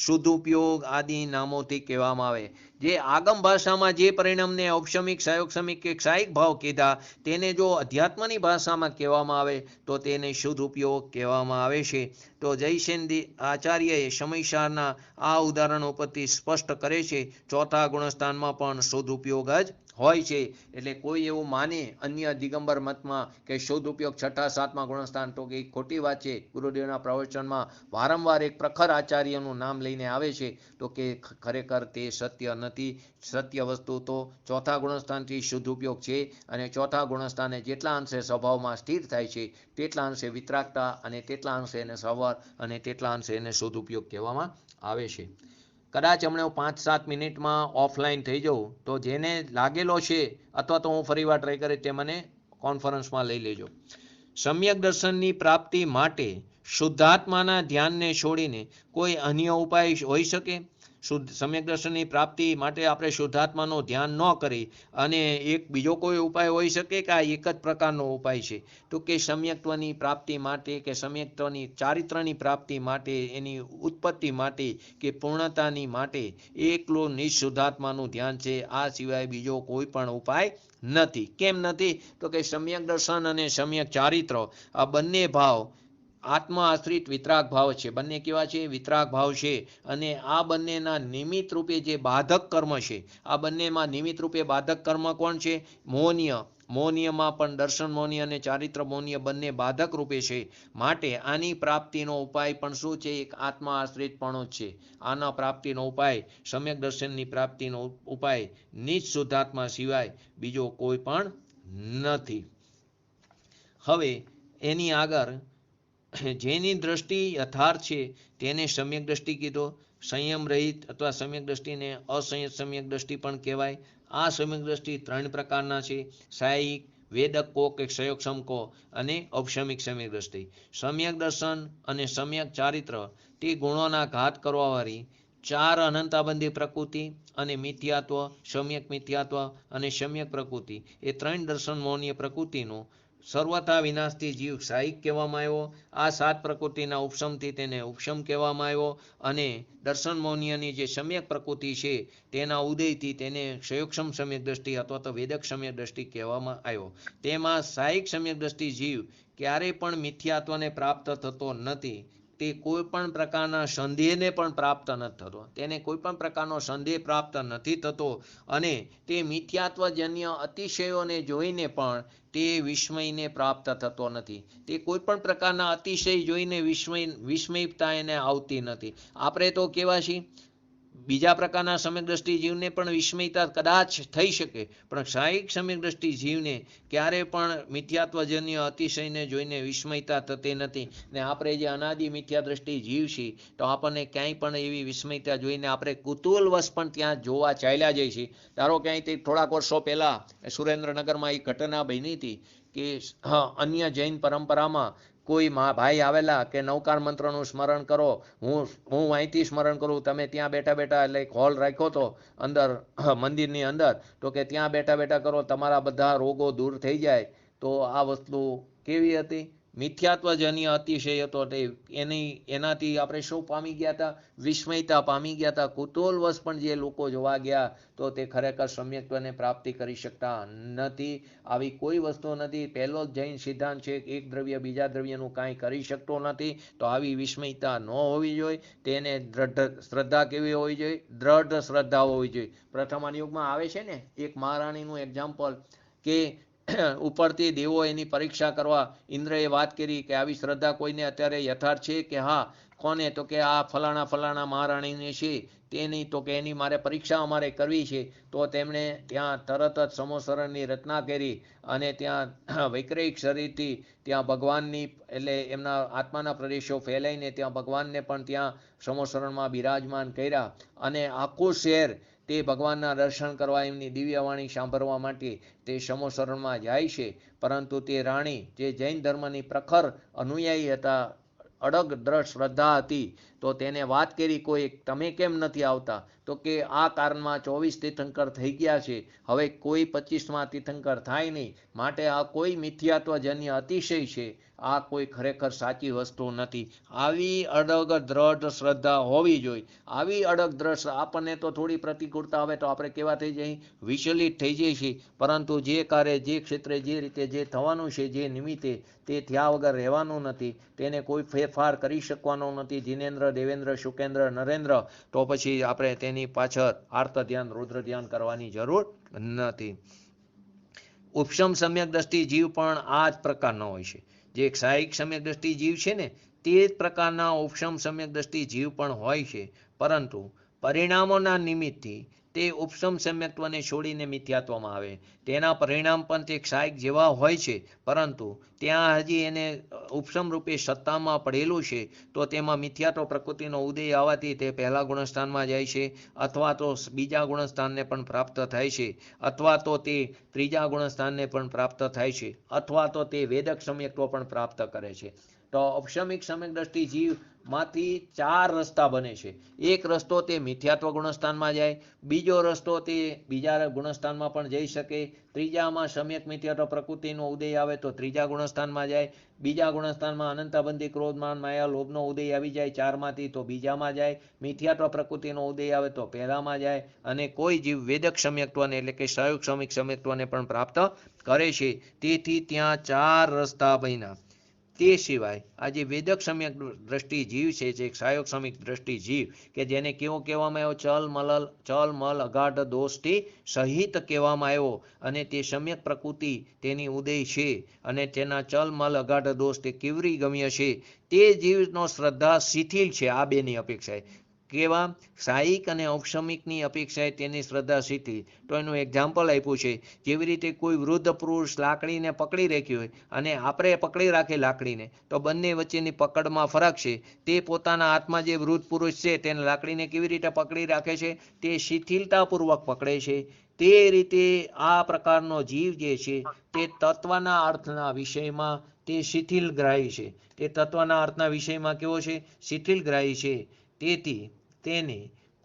શુદ્ધ ઉપયોગ આદિ નામોથી કહેવામાં આવે. જે આગમ ભાષામાં જે પરિણામને ઔપસમિક, ક્ષયોક્ષમિક કે ક્ષાયિક ભાવ કીધા, તેને જો અધ્યાત્મની ભાષામાં કહેવામાં આવે તો તેને શુદ્ધ ઉપયોગ કહેવામાં આવે છે. તો જયસેન આચાર્યએ સમયસારના આ ઉદાહરણો પરથી સ્પષ્ટ કરે છે ચોથા ગુણસ્થાનમાં પણ શુદ્ધ ઉપયોગ જ હોય છે. એટલે કોઈ એવું માને અન્ય દિગંબર મતમાં કે શુદ્ધ ઉપયોગ છઠ્ઠા સાતમા ગુણસ્થાન, તો કે ખોટી વાત છે. ગુરુદેવના પ્રવચનમાં વારંવાર એક પ્રખર આચાર્યનું નામ લઈને આવે છે, તો કે ખરેખર તે સત્ય નથી. સત્ય વસ્તુ તો ચોથા ગુણસ્થાનથી શુદ્ધ ઉપયોગ છે અને ચોથા ગુણસ્થાને જેટલા અંશે સ્વભાવમાં સ્થિર થાય છે તેટલા અંશે વિતરાગતા અને તેટલા અંશે એને સવર અને તેટલા અંશે એને શુદ્ધ ઉપયોગ કહેવામાં આવે છે. કદાચ હમણાં હું 5-7 મિનિટમાં ઓફલાઈન થઈ જાઉં, તો જેને લાગેલો છે અથવા તો હું ફરીવાર ટ્રાય કરી તે મને કોન્ફરન્સમાં લઈ લેજો. સમ્યક દર્શનની પ્રાપ્તિ માટે શુદ્ધાત્માના ધ્યાનને છોડીને કોઈ અન્ય ઉપાય હોઈ શકે? સમ્યક દર્શનની પ્રાપ્તિ માટે આપણે શુદ્ધાત્માનું ધ્યાન ન કરી અને એક બીજો કોઈ ઉપાય હોઈ શકે કે આ એક જ પ્રકારનો ઉપાય છે? તો કે સમ્યક્ત્વની પ્રાપ્તિ માટે કે સમ્યક્ત્વની ચારિત્રની પ્રાપ્તિ માટે, એની ઉત્પત્તિ માટે કે પૂર્ણતાની માટે એકલો નિઃશુદ્ધાત્માનું ધ્યાન છે. આ સિવાય બીજો કોઈ પણ ઉપાય નથી. કેમ નથી? તો કે સમ્યક દર્શન અને સમ્યક ચારિત્ર આ બંને ભાવ આત્મા આશ્રિત વિતરાગ ભાવ છે. બંને કેવા છે? વિતરાગ ભાવ છે. અને આ બંનેના નિમિત્ત રૂપે જે બાધક કર્મ છે, આ બંનેમાં નિમિત્ત રૂપે બાધક કર્મ કોણ છે? મોહનીય. મોહનીયમાં પણ દર્શન મોહનીય અને ચારિત્ર મોહનીય બંને બાધક રૂપે છે. માટે આની પ્રાપ્તિનો ઉપાય પણ શું છે? એક આત્મા આશ્રિતપણો જ છે. આના પ્રાપ્તિનો ઉપાય, સમ્યક દર્શનની પ્રાપ્તિનો ઉપાય નિજ શુદ્ધાત્મા સિવાય બીજો કોઈ પણ નથી. હવે એની આગળ જેની દ્રષ્ટિ યથાર્થ છે તેને સમ્યક દ્રષ્ટિ કીધો. સંયમ રહિત અથવા સમ્યક દ્રષ્ટિને અસંયત સમ્યક દ્રષ્ટિ પણ કહેવાય. આ સમ્યક દ્રષ્ટિ 3 પ્રકારના છે: સાયિક, વેદક કો કે ક્ષયોક્ષમ કો અને ઔપસમિક સમ્યક દ્રષ્ટિ. સમ્યક દર્શન અને સમ્યક ચારિત્ર તે ગુણોના ઘાત કરવાવાળી 4 અનંતાબંધી પ્રકૃતિ અને મિથ્યાત્વ, સમ્યક મિથ્યાત્વ અને સમ્યક પ્રકૃતિ એ 3 દર્શન મોહનીય પ્રકૃતિનું સર્વથા વિનાશથી જીવ સાયિક કહેવામાં આવ્યો. આ 7 પ્રકૃતિના ઉપશમથી તેને ઉપશમ કહેવામાં આવ્યો. અને દર્શન મોહનીયની જે સમ્યક પ્રકૃતિ છે તેના ઉદયથી તેને ક્ષયોક્ષમ સમ્યક દ્રષ્ટિ અથવા તો વેદક સમ્યક દ્રષ્ટિ કહેવામાં આવ્યો. તેમાં સાયિક સમ્યક દ્રષ્ટિ જીવ ક્યારેય પણ મિથ્યાત્વને પ્રાપ્ત થતો નથી. તે કોઈ પણ પ્રકારના સંદેહને પણ પ્રાપ્ત નથી થતો. તેને કોઈ પણ પ્રકારનો સંદેહ પ્રાપ્ત નથી થતો અને તે મિથ્યાત્વજન્ય અતિશયોને જોઈને પણ તે વિસ્મયને પ્રાપ્ત થતો નથી. તે કોઈ પણ પ્રકારના અતિશય જોઈને વિસ્મયતા એને આવતી નથી. આપણે તો કેવા છીએ? બીજા પ્રકારના સમ્યક દ્રષ્ટિ જીવને પણ વિસ્મયતા કદાચ થઈ શકે, પણ ક્ષાયિક સમ્યક દ્રષ્ટિ જીવને ક્યારે પણ મિથ્યાત્વજન્ય અતિશયને જોઈને વિસ્મયતા થતી નથી. ને આપણે જે અનાદિ મિથ્યા દ્રષ્ટિ જીવ છીએ તો આપણને ક્યાંય પણ એવી વિસ્મયતા જોઈને આપણે કુતૂહલવશ પણ ત્યાં જોવા ચાલ્યા જઈએ છીએ. ધારો ક્યાંય થોડાક વર્ષો પહેલાં સુરેન્દ્રનગરમાં એક ઘટના બની હતી કે અન્ય જૈન પરંપરામાં કોઈ ભાઈ આવેલા કે નવકાર મંત્રનું સ્મરણ કરો, હું અહીંથી સ્મરણ કરું, તમે ત્યાં બેઠા બેઠા, એટલે એક હોલ રાખ્યો હતો અંદર મંદિરની અંદર, તો કે ત્યાં બેઠા બેઠા કરો, તમારા બધા રોગો દૂર થઈ જાય. તો આ વસ્તુ કેવી હતી? મિથ્યાત્વજન્ય અતિશય હતો. એનાથી આપણે શું પામી ગયા હતા? વિસ્મયતા પામી ગયા હતા. કુતૂહલવશ પણ જે લોકો જોવા ગયા તો તે ખરેખર સમ્યક્ત્વને પ્રાપ્તિ કરી શકતા નથી. આવી કોઈ વસ્તુ નથી. પહેલો જ જૈન સિદ્ધાંત છે એક દ્રવ્ય બીજા દ્રવ્યનું કાંઈ કરી શકતો નથી. તો આવી વિસ્મયતા ન હોવી જોઈએ. તેને દ્રઢ શ્રદ્ધા કેવી હોવી જોઈએ? દ્રઢ શ્રદ્ધા હોવી જોઈએ. પ્રથમ યુગમાં આવે છે ને એક મહારાણીનું એક્ઝામ્પલ કે ઉપરથી દેવો એની પરીક્ષા કરવા ઇન્દ્રએ વાત કરી કે આવી શ્રદ્ધા કોઈને અત્યારે યથાર્થ છે કે હા? કોને? તો કે આ ફલાણા મહારાણીને છે તેની, તો કે એની મારે પરીક્ષા અમારે કરવી છે. તો તેમણે ત્યાં તરત જ સમોસરણની રચના કરી અને ત્યાં વૈક્રયિક શરીરથી ત્યાં ભગવાનની, એટલે એમના આત્માના પ્રદેશો ફેલાઈને ત્યાં ભગવાનને પણ ત્યાં સમોસરણમાં બિરાજમાન કર્યા. અને આખું શહેર તે ભગવાનના દર્શન કરવા, એમની દિવ્યવાણી સાંભળવા માટે તે સમોસરણમાં જાય છે. પરંતુ તે રાણી જે જૈન ધર્મની પ્રખર અનુયાયી હતા, અડગ દ્રઢ શ્રદ્ધા હતી, તો તેને વાત કરી કોઈ, તમે કેમ નથી આવતા? તો કે આ કારણમાં 24 તીર્થંકર થઈ ગયા છે, હવે કોઈ 25માં તીર્થંકર થાય નહીં, માટે આ કોઈ મિથ્યાત્વજન્ય અતિશય છે, આ કોઈ ખરેખર સાચી વસ્તુ નથી. આવી અડગ દ્રઢ શ્રદ્ધા હોવી જોઈએ. આવી અડગ દ્રઢ, આપણને તો થોડી પ્રતિકૂળતા આવે તો આપણે કેવા થઈ જઈએ? વિચલિત થઈ જઈએ છીએ. પરંતુ જે કાર્ય જે ક્ષેત્રે જે રીતે જે થવાનું છે, જે નિમિત્તે, તે થયા વગર રહેવાનું નથી. તેને કોઈ ફેરફાર કરી શકવાનો નથી. જિનેન્દ્ર, દેવેન્દ્ર, શુકેન્દ્ર, નરેન્દ્ર, તો પછી આપણે તેની પાછળ આર્ત ધ્યાન, રુદ્ર ધ્યાન કરવાની જરૂર નથી. ઉપશમ સમ્યક દ્રષ્ટિ જીવ પણ આ જ પ્રકારનો હોય છે. જે ક્ષાયિક સમ્યક દ્રષ્ટિ જીવ છે ને, તે જ પ્રકારના ઉપશમ સમ્યક દ્રષ્ટિ જીવ પણ હોય છે. પરંતુ પરિણામોના નિમિત્તથી તે ઉપશમ સમ્યક્ત્વને છોડીને મિથ્યાત્વમાં આવે. તેના પરિણામ પણ તે ક્ષાયિક જેવા હોય છે, પરંતુ ત્યાં હજી એને ઉપશમ રૂપે સત્તામાં પડેલું છે. તો તેમાં મિથ્યાત્વ પ્રકૃતિનો ઉદય આવવાથી તે પહેલા ગુણસ્થાનમાં જાય છે, અથવા તો બીજા ગુણસ્થાનને પણ પ્રાપ્ત થાય છે, અથવા તો તે ત્રીજા ગુણસ્થાનને પણ પ્રાપ્ત થાય છે, અથવા તો તે વેદક સમ્યક્ત્વ પણ પ્રાપ્ત કરે છે. તો ઉપશમિક સમ્યક દ્રષ્ટિ જીવમાંથી 4 રસ્તા બને છે. એક રસ્તો તે મિથ્યાત્વ ગુણસ્થાનમાં જાય, બીજો રસ્તો તે બીજા ગુણસ્થાનમાં પણ જઈ શકે, ત્રીજામાં સમ્યક મિથ્યાત્વ પ્રકૃતિનો ઉદય આવે તો ત્રીજા ગુણસ્થાનમાં જાય, બીજા ગુણસ્થાનમાં અનંતાબંધી ક્રોધ માન માયા લોભનો ઉદય આવી જાય 4માંથી તો બીજામાં જાય, મિથ્યાત્વ પ્રકૃતિનો ઉદય આવે તો પહેલામાં જાય, અને કોઈ જીવ વેદક સમ્યક્ત્વને એટલે કે ક્ષાયિક સમ્યક્ત્વને પણ પ્રાપ્ત કરે છે. તેથી ત્યાં 4 રસ્તા બન્યા. તે સિવાય આ જે વેદક સમ્યક દ્રષ્ટિ જીવ છે, જે ક્ષાયક સમ્યક દ્રષ્ટિ જીવ, કે જેને કેવો કહેવામાં આવ્યો? ચલ મલ અગાઢ દોષથી સહિત કહેવામાં આવ્યો. અને તે સમ્યક પ્રકૃતિ તેની ઉદય છે, અને તેના ચલ મલ અગાઢ દોષ તે કેવરી ગમ્ય છે. તે જીવનો શ્રદ્ધા શિથિલ છે આ બેની અપેક્ષાએ. કેવા? ક્ષાયિક અને ઉપશમિકની અપેક્ષાએ તેની શ્રદ્ધા શિથિલ. તો એનું એક્ઝામ્પલ આપ્યું છે. જેવી રીતે કોઈ વૃદ્ધ પુરુષ લાકડીને પકડી રાખી હોય અને આપણે પકડી રાખી લાકડીને, તો બંને વચ્ચેની પકડમાં ફરક છે. તે પોતાના હાથમાં જે વૃદ્ધ પુરુષ છે તેને લાકડીને કેવી રીતે પકડી રાખે છે? તે શિથિલતાપૂર્વક પકડે છે. તે રીતે આ પ્રકારનો જીવ જે છે તે તત્વના અર્થના વિષયમાં તે શિથિલગ્રાહી છે. તે તત્વના અર્થના વિષયમાં કેવો છે? શિથિલગ્રાહી છે. તેથી તેને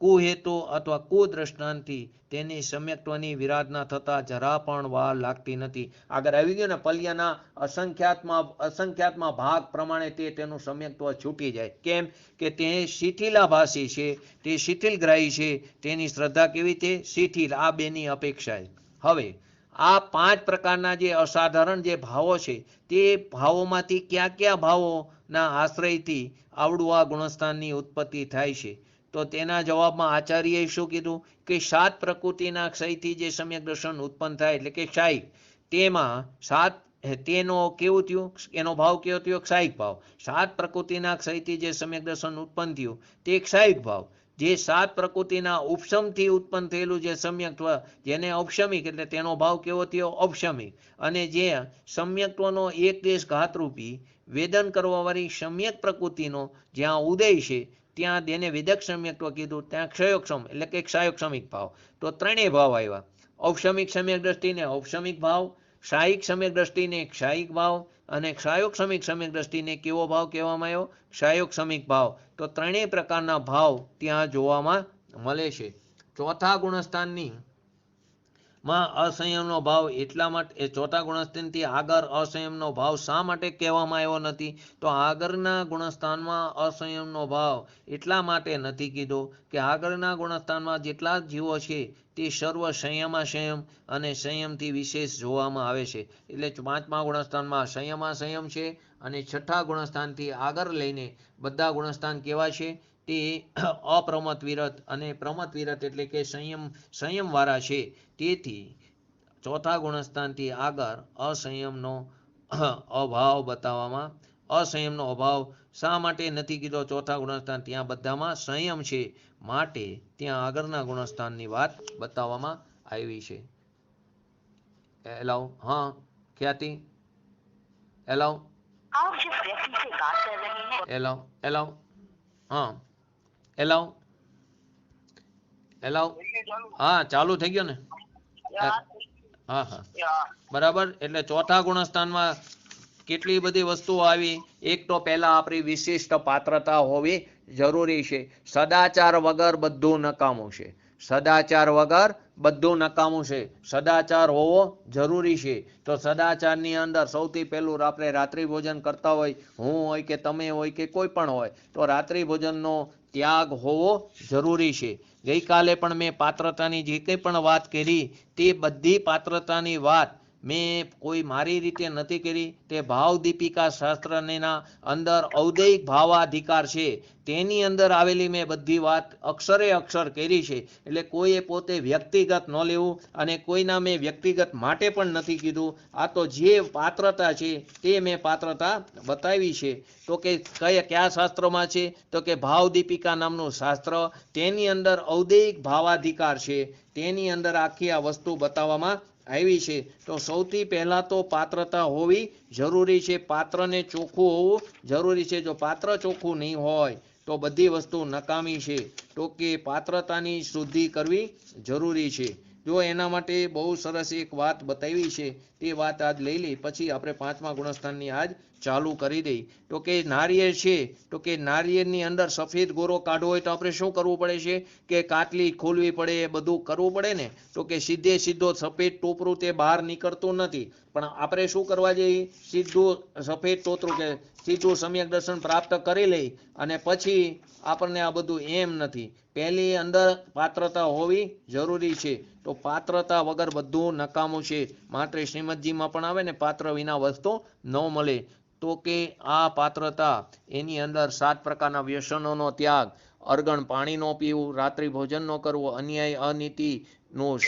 કુહેતુ અથવા કુદ્રષ્ટાંતથી તેની સમ્યક્ત્વની વિરાધના થતા જરા પણ વાર લાગતી નથી. આગળ આવી ગયું ને, પલ્યના અસંખ્યાતમાં ભાગ પ્રમાણે તેનું સમ્યક્ત્વ છૂટી જાય. કેમ? કે તે શિથિલાભાસી છે, તે શિથિલગ્રાહી છે, તેની શ્રદ્ધા કેવી છે? શિથિલ. આ બેની અપેક્ષાએ. હવે આ 5 પ્રકારના જે અસાધારણ જે ભાવો છે, તે ભાવોમાંથી કયા ભાવોના આશ્રયથી આવડું આ ગુણસ્થાનની ઉત્પત્તિ થાય છે? તો તેના જવાબમાં આચાર્યએ શું કીધું? કે 7 પ્રકૃતિના ક્ષયથી જે સમ્યક દર્શન ઉત્પન્ન થાય, એટલે કે ક્ષાયિક, તેમાં 7 તેનો કેવું થયું? એનો ભાવ કેવો થયો? ક્ષાયિક ભાવ. 7 પ્રકૃતિના ક્ષયથી જે સમ્યક દર્શન ઉત્પન્ન થયું તે ક્ષાયિક ભાવ. જે સાત પ્રકૃતિના ઉપશમથી ઉત્પન્ન થયેલું જે સમ્યક્ત્વ, જેને ઔપશમિક એટલે તેનો ભાવ કેવો થયો? ઔપશમિક. અને જે સમ્યક્ત્વનો એક દેશ ઘાતરૂપી વેદન કરવાવાળી સમ્યક પ્રકૃતિનો જ્યાં ઉદય છે ત્યાં તેને વેદક સમ્યક્ત્વ કીધું, ત્યાં ક્ષયોક્ષમ એટલે કે ક્ષાયોક્ષમિક ભાવ. તો ત્રણેય ભાવ આવ્યા. ઔપશમિક સમ્યક દ્રષ્ટિને ઔપશમિક ભાવ, ક્ષાયિક સમ્યક દ્રષ્ટિને ક્ષાયિક ભાવ અને ક્ષાયોક્ષમિક સમ્યક દ્રષ્ટિને કેવો ભાવ કહેવામાં આવ્યો? ક્ષાયોક્ષમિક ભાવ. તો ત્રણેય પ્રકારના ભાવ ત્યાં જોવામાં મળે છે. ચોથા ગુણસ્થાનની માં અસંયમનો ભાવ એટલા માટે, ચોથા ગુણસ્થાનથી આગળ અસંયમનો ભાવ શા માટે કહેવામાં આવ્યો નથી? તો આગળના ગુણસ્થાનમાં અસંયમનો ભાવ એટલા માટે નથી કીધો કે આગળના ગુણસ્થાનમાં જેટલા જીવો છે તે સર્વ સંયમાસંયમ અને સંયમથી વિશેષ જોવામાં આવે છે. એટલે પાંચમા ગુણસ્થાનમાં સંયમાસંયમ છે અને છઠ્ઠા ગુણસ્થાનથી આગળ લઈને બધા ગુણસ્થાન કેવા છે? તે અપ્રમત વિરત અને પ્રમત વિરત એટલે કે સંયમવાળા છે. તેથી ચોથા ગુણસ્થાનથી આગળ અસંયમનો અભાવ બતાવવામાં, અસંયમનો અભાવ શા માટે નથી કીધો? ચોથા ગુણસ્થાન ત્યાં બધામાં સંયમ છે માટે ત્યાં આગળના ગુણસ્થાનની વાત બતાવવામાં આવી છે. એલાવ હા ખ્યાતિ એલાવ आप जिस व्यक्ति से बात कर रहे हैं એલાવ એલાવ હા એલાવ એલાવ હા ચાલુ થઈ ગયો ને? હા હા બરાબર. એટલે ચોથા ગુણસ્થાનમાં કેટલી બધી વસ્તુઓ આવી. એક તો પહેલા આપણી વિશિષ્ટ પાત્રતા હોવી જરૂરી છે. સદાચાર વગર બધું નકામું છે. સદાચાર વગર બધું નકામું છે. સદાચાર હોવો જરૂરી છે. તો સદાચારની અંદર સૌથી પહેલું આપણે રાત્રિ ભોજન કરતા હોય, હું હોય કે તમે હોય કે કોઈ પણ હોય, તો રાત્રિ ભોજનનો ત્યાગ હોવો જરૂરી છે. ગઈકાલે પણ મેં પાત્રતાની જે કંઈ પણ વાત કરી તે બધી પાત્રતાની વાત મેં કોઈ મારી રીતે નથી કરી. તે ભાવ દીપિકા શાસ્ત્રના અંદર ઔદૈિક ભાવાધિકાર છે તેની અંદર આવેલી મેં બધી વાત અક્ષરે અક્ષર કરી છે. એટલે કોઈએ પોતે વ્યક્તિગત ન લેવું અને કોઈના મેં વ્યક્તિગત માટે પણ નથી કીધું. આ તો જે પાત્રતા છે તે મેં પાત્રતા બતાવી છે. તો કે કયા શાસ્ત્રમાં છે? તો કે ભાવ દીપિકા નામનું શાસ્ત્ર, તેની અંદર ઔદૈિક ભાવાધિકાર છે. તેની અંદર આખી આ વસ્તુ બતાવવામાં આવી છે. તો સૌથી પહેલા તો પાત્રતા હોવી જરૂરી છે. પાત્રને ચોખ્ખું હોવું જરૂરી છે. જો પાત્ર ચોખ્ખું નહીં હોય તો બધી વસ્તુ નકામી છે. તો કે પાત્રતાની શુદ્ધિ કરવી જરૂરી છે. જો એના માટે બહુ સરસ એક વાત બતાવી છે, તે વાત આજ લઈ લઈ, પછી આપણે પાંચમા ગુણસ્થાનની આજ ચાલુ કરી દઈ. તો કે નારિયેળ છે, તો કે નારિયેળની અંદર સફેદ ગોરો કાઢવો હોય તો આપણે શું કરવું પડે છે? કે કાટલી ખોલવી પડે, એ બધું કરવું પડે ને. તો કે સીધે સીધો સફેદ ટોપરું તે બહાર નીકળતું નથી. પણ આપણે શું કરવા જઈએ? સીધું સફેદ ટોપરું કે સીધું સમ્યક દર્શન પ્રાપ્ત કરી લઈ અને પછી આપણને આ બધું એમ નથી. પહેલી અંદર પાત્રતા હોવી જરૂરી છે. તો પાત્રતા વગર બધું નકામું છે. માત્ર શ્રીમદજીમાં પણ આવે ને, પાત્ર વિના વસ્તુ ન મળે. તો કે આ પાત્રતા એની અંદર 7 પ્રકારના વ્યસનોનો ત્યાગ, અર્ગણ પાણી ન પીવું, રાત્રિ ભોજન ન કરવું, અન્યાય અનીતિનું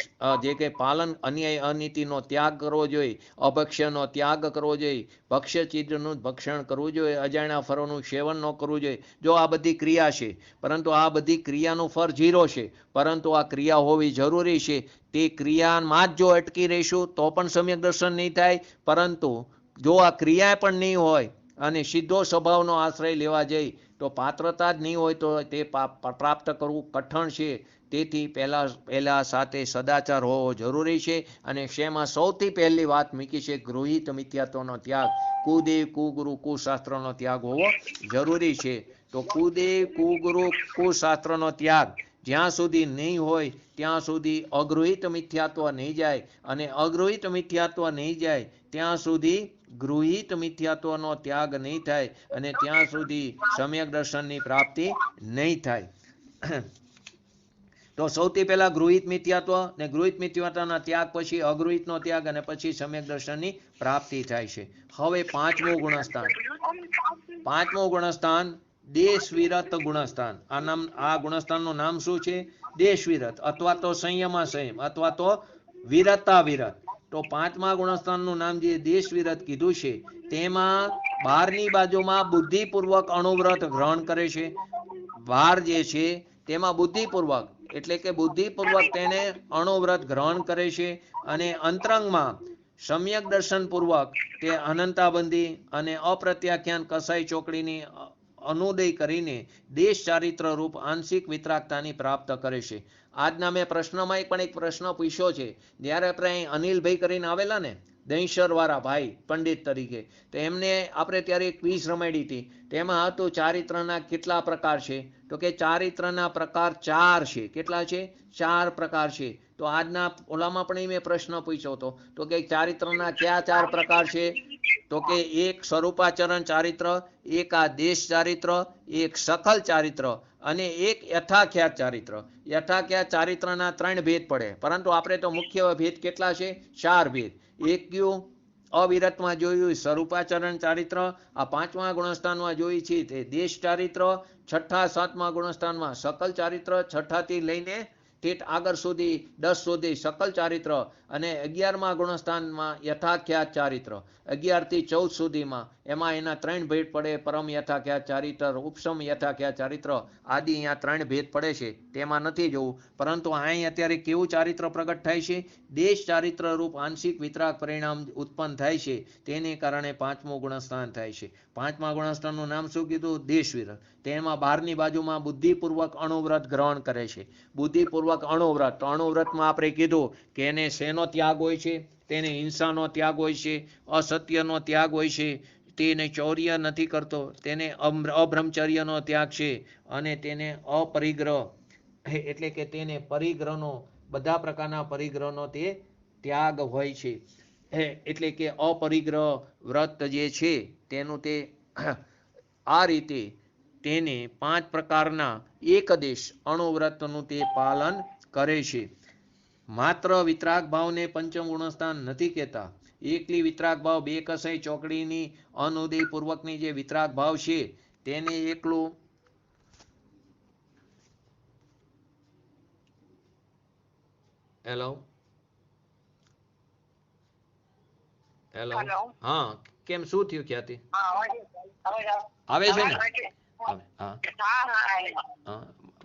જે કંઈ પાલન, અન્યાય અનીતિનો ત્યાગ કરવો જોઈએ, અભક્ષ્યનો ત્યાગ કરવો જોઈએ, ભક્ષ્ય ચીજનું ભક્ષણ કરવું જોઈએ, અજાણ્યા ફળોનું સેવન ન કરવું જોઈએ. જો આ બધી ક્રિયા છે, પરંતુ આ બધી ક્રિયાનું ફળ 0 છે, પરંતુ આ ક્રિયા હોવી જરૂરી છે. તે ક્રિયામાં જ જો અટકી રહીશું તો પણ સમ્યક દર્શન નહીં થાય. પરંતુ જો આ ક્રિયા પણ નહીં હોય અને સીધો સ્વભાવનો આશ્રય લેવા જઈ તો પાત્રતા જ નહીં હોય તો તે પ્રાપ્ત કરવું કઠણ છે. તેથી પહેલા સાથે સદાચાર હોવો જરૂરી છે. અને શેમાં સૌથી પહેલી વાત મૂકી છે? ગૃહિત મિથ્યાત્વનો ત્યાગ, કુદેવ કુગુરુ કુશાસ્ત્રનો ત્યાગ હોવો જરૂરી છે. તો કુદેવ કુગુરુ કુશાસ્ત્રનો ત્યાગ જ્યાં સુધી નહીં હોય ત્યાં સુધી અગૃહિત મિથ્યાત્વ નહીં જાય, અને અગૃહિત મિથ્યાત્વ નહીં જાય ત્યાં સુધી ગૃહિત મિથ્યાત્વનો ત્યાગ નહીં થાય, અને ત્યાં સુધી સમ્યક દર્શનની પ્રાપ્તિ નહીં થાય. તો સૌથી પહેલા ગૃહિત મિથ્યાત્વ, ને ગૃહિત મિથ્યાત્વના ત્યાગ પછી અગૃહિતનો ત્યાગ, અને પછી સમ્યક દર્શનની પ્રાપ્તિ થાય છે. હવે પાંચમું ગુણસ્થાન દેશવિરત ગુણસ્થાન. આ ગુણસ્થાનનું નામ શું છે? દેશવિરત, અથવા તો સંયમાસંયમ, અથવા તો વિરતાવિરત. તો પાંચમા ગુણસ્થાનનું નામ જે દેશવિરત કીધું છે, તેમાં બહારની બાજુમાં બુદ્ધિપૂર્વક અણુવ્રત ગ્રહણ કરે છે. બહાર જે છે તેમાં બુદ્ધિપૂર્વક એટલે કે બુદ્ધિપૂર્વક તેને અણુવ્રત ગ્રહણ કરે છે અને અંતરંગમાં સમ્યક દર્શન પૂર્વક તે અનંતાબંધી અને અપ્રત્યાખ્યાન કસાઈ ચોકડીની અનુદય કરીને દેશ ચારિત્ર રૂપ આંશિક વિતરાગતાની પ્રાપ્ત કરે છે. આજના મેં પ્રશ્નમાં પણ એક પ્રશ્ન પૂછ્યો છે. જ્યારે આપણે અનિલભાઈ કરીને આવેલા ને દહીંસર વાળા ભાઈ પંડિત તરીકે, તો એમને આપણે ત્યારે એક ક્વિઝ રમાડી હતી. તેમાં હતું ચારિત્રના કેટલા પ્રકાર છે, તો કે ચારિત્રના પ્રકાર 4 છે. કેટલા છે? 4 પ્રકાર છે. તો આજના ઓલામાં પણ મેં પ્રશ્ન પૂછ્યો હતો, તો કે ચારિત્રના કયા 4 પ્રકાર છે? તો કે એક સ્વરૂપાચરણ ચારિત્ર, એક આ દેશ ચારિત્ર, એક સકલ ચારિત્ર અને એક યથાખ્યાત ચારિત્ર. યથાખ્યાત ચારિત્રના 3 ભેદ પડે, પરંતુ આપણે તો મુખ્ય ભેદ કેટલા છે? 4 ભેદ. એક કયું અવિરતમાં જોયું સ્વરૂપાચરણ ચારિત્ર, આ 5મા ગુણસ્થાનમાં જોઈ છે તે દેશ ચારિત્ર, 6ઠા 7મા ગુણસ્થાનમાં સકલ ચારિત્ર, 6ઠાથી લઈને ઠેઠ આગળ સુધી 10 સુધી સકલ ચારિત્ર અને 11મા ગુણસ્થાનમાં યથાખ્યાત ચારિત્ર. 11 થી 14 સુધીમાં એમાં એના 3 ભેદ પડે: પરમ યથાખ્યાત ચારિત્ર, ઉપસમ યથાખ્યાત ચારિત્ર આદિ. અહીંયા 3 ભેદ પડે છે, તેમાં નથી જોવું. પરંતુ અહીં અત્યારે કેવું ચારિત્ર પ્રગટ થાય છે? દેશ ચારિત્ર રૂપ આંશિક વિતરાગ પરિણામ ઉત્પન્ન થાય છે. તેને કારણે 5મું ગુણસ્થાન થાય છે. 5મા ગુણસ્થાનનું નામ શું કીધું? દેશવિરત. તેમાં બહારની બાજુમાં બુદ્ધિપૂર્વક અણુવ્રત ગ્રહણ કરે છે. બુદ્ધિપૂર્વક અણુવ્રત, તો અણુવ્રતમાં આપણે કીધું કે એને શેનો ત્યાગ હોય છે? તેને હિંસાનો ત્યાગ હોય છે, અસત્યનો ત્યાગ હોય છે, તેને ચૌર્ય નથી કરતો, તેને અબ્રહ્મચર્યનો ત્યાગ છે અને તેને અપરિગ્રહ એટલે કે તેને પરિગ્રહનો, બધા પ્રકારના પરિગ્રહનો તે ત્યાગ હોય છે. એટલે કે અપરિગ્રહ વ્રત જે છે તેનું તે આ રીતે તેને 5 પ્રકારના એકદેશ અણુવ્રતનું તે પાલન કરે છે. માત્ર વિતરાગ ભાવને પંચમ ગુણસ્થાન નથી કહેતા. એકલી વિતરાગ ભાવ, બે કસાઈ ચોકડીની અનુદય પૂર્વકની જે વિતરાગ ભાવ છે તેને એકલું હેલો હા, કેમ શું થયું? ખ્યાતિ આવે છે ને?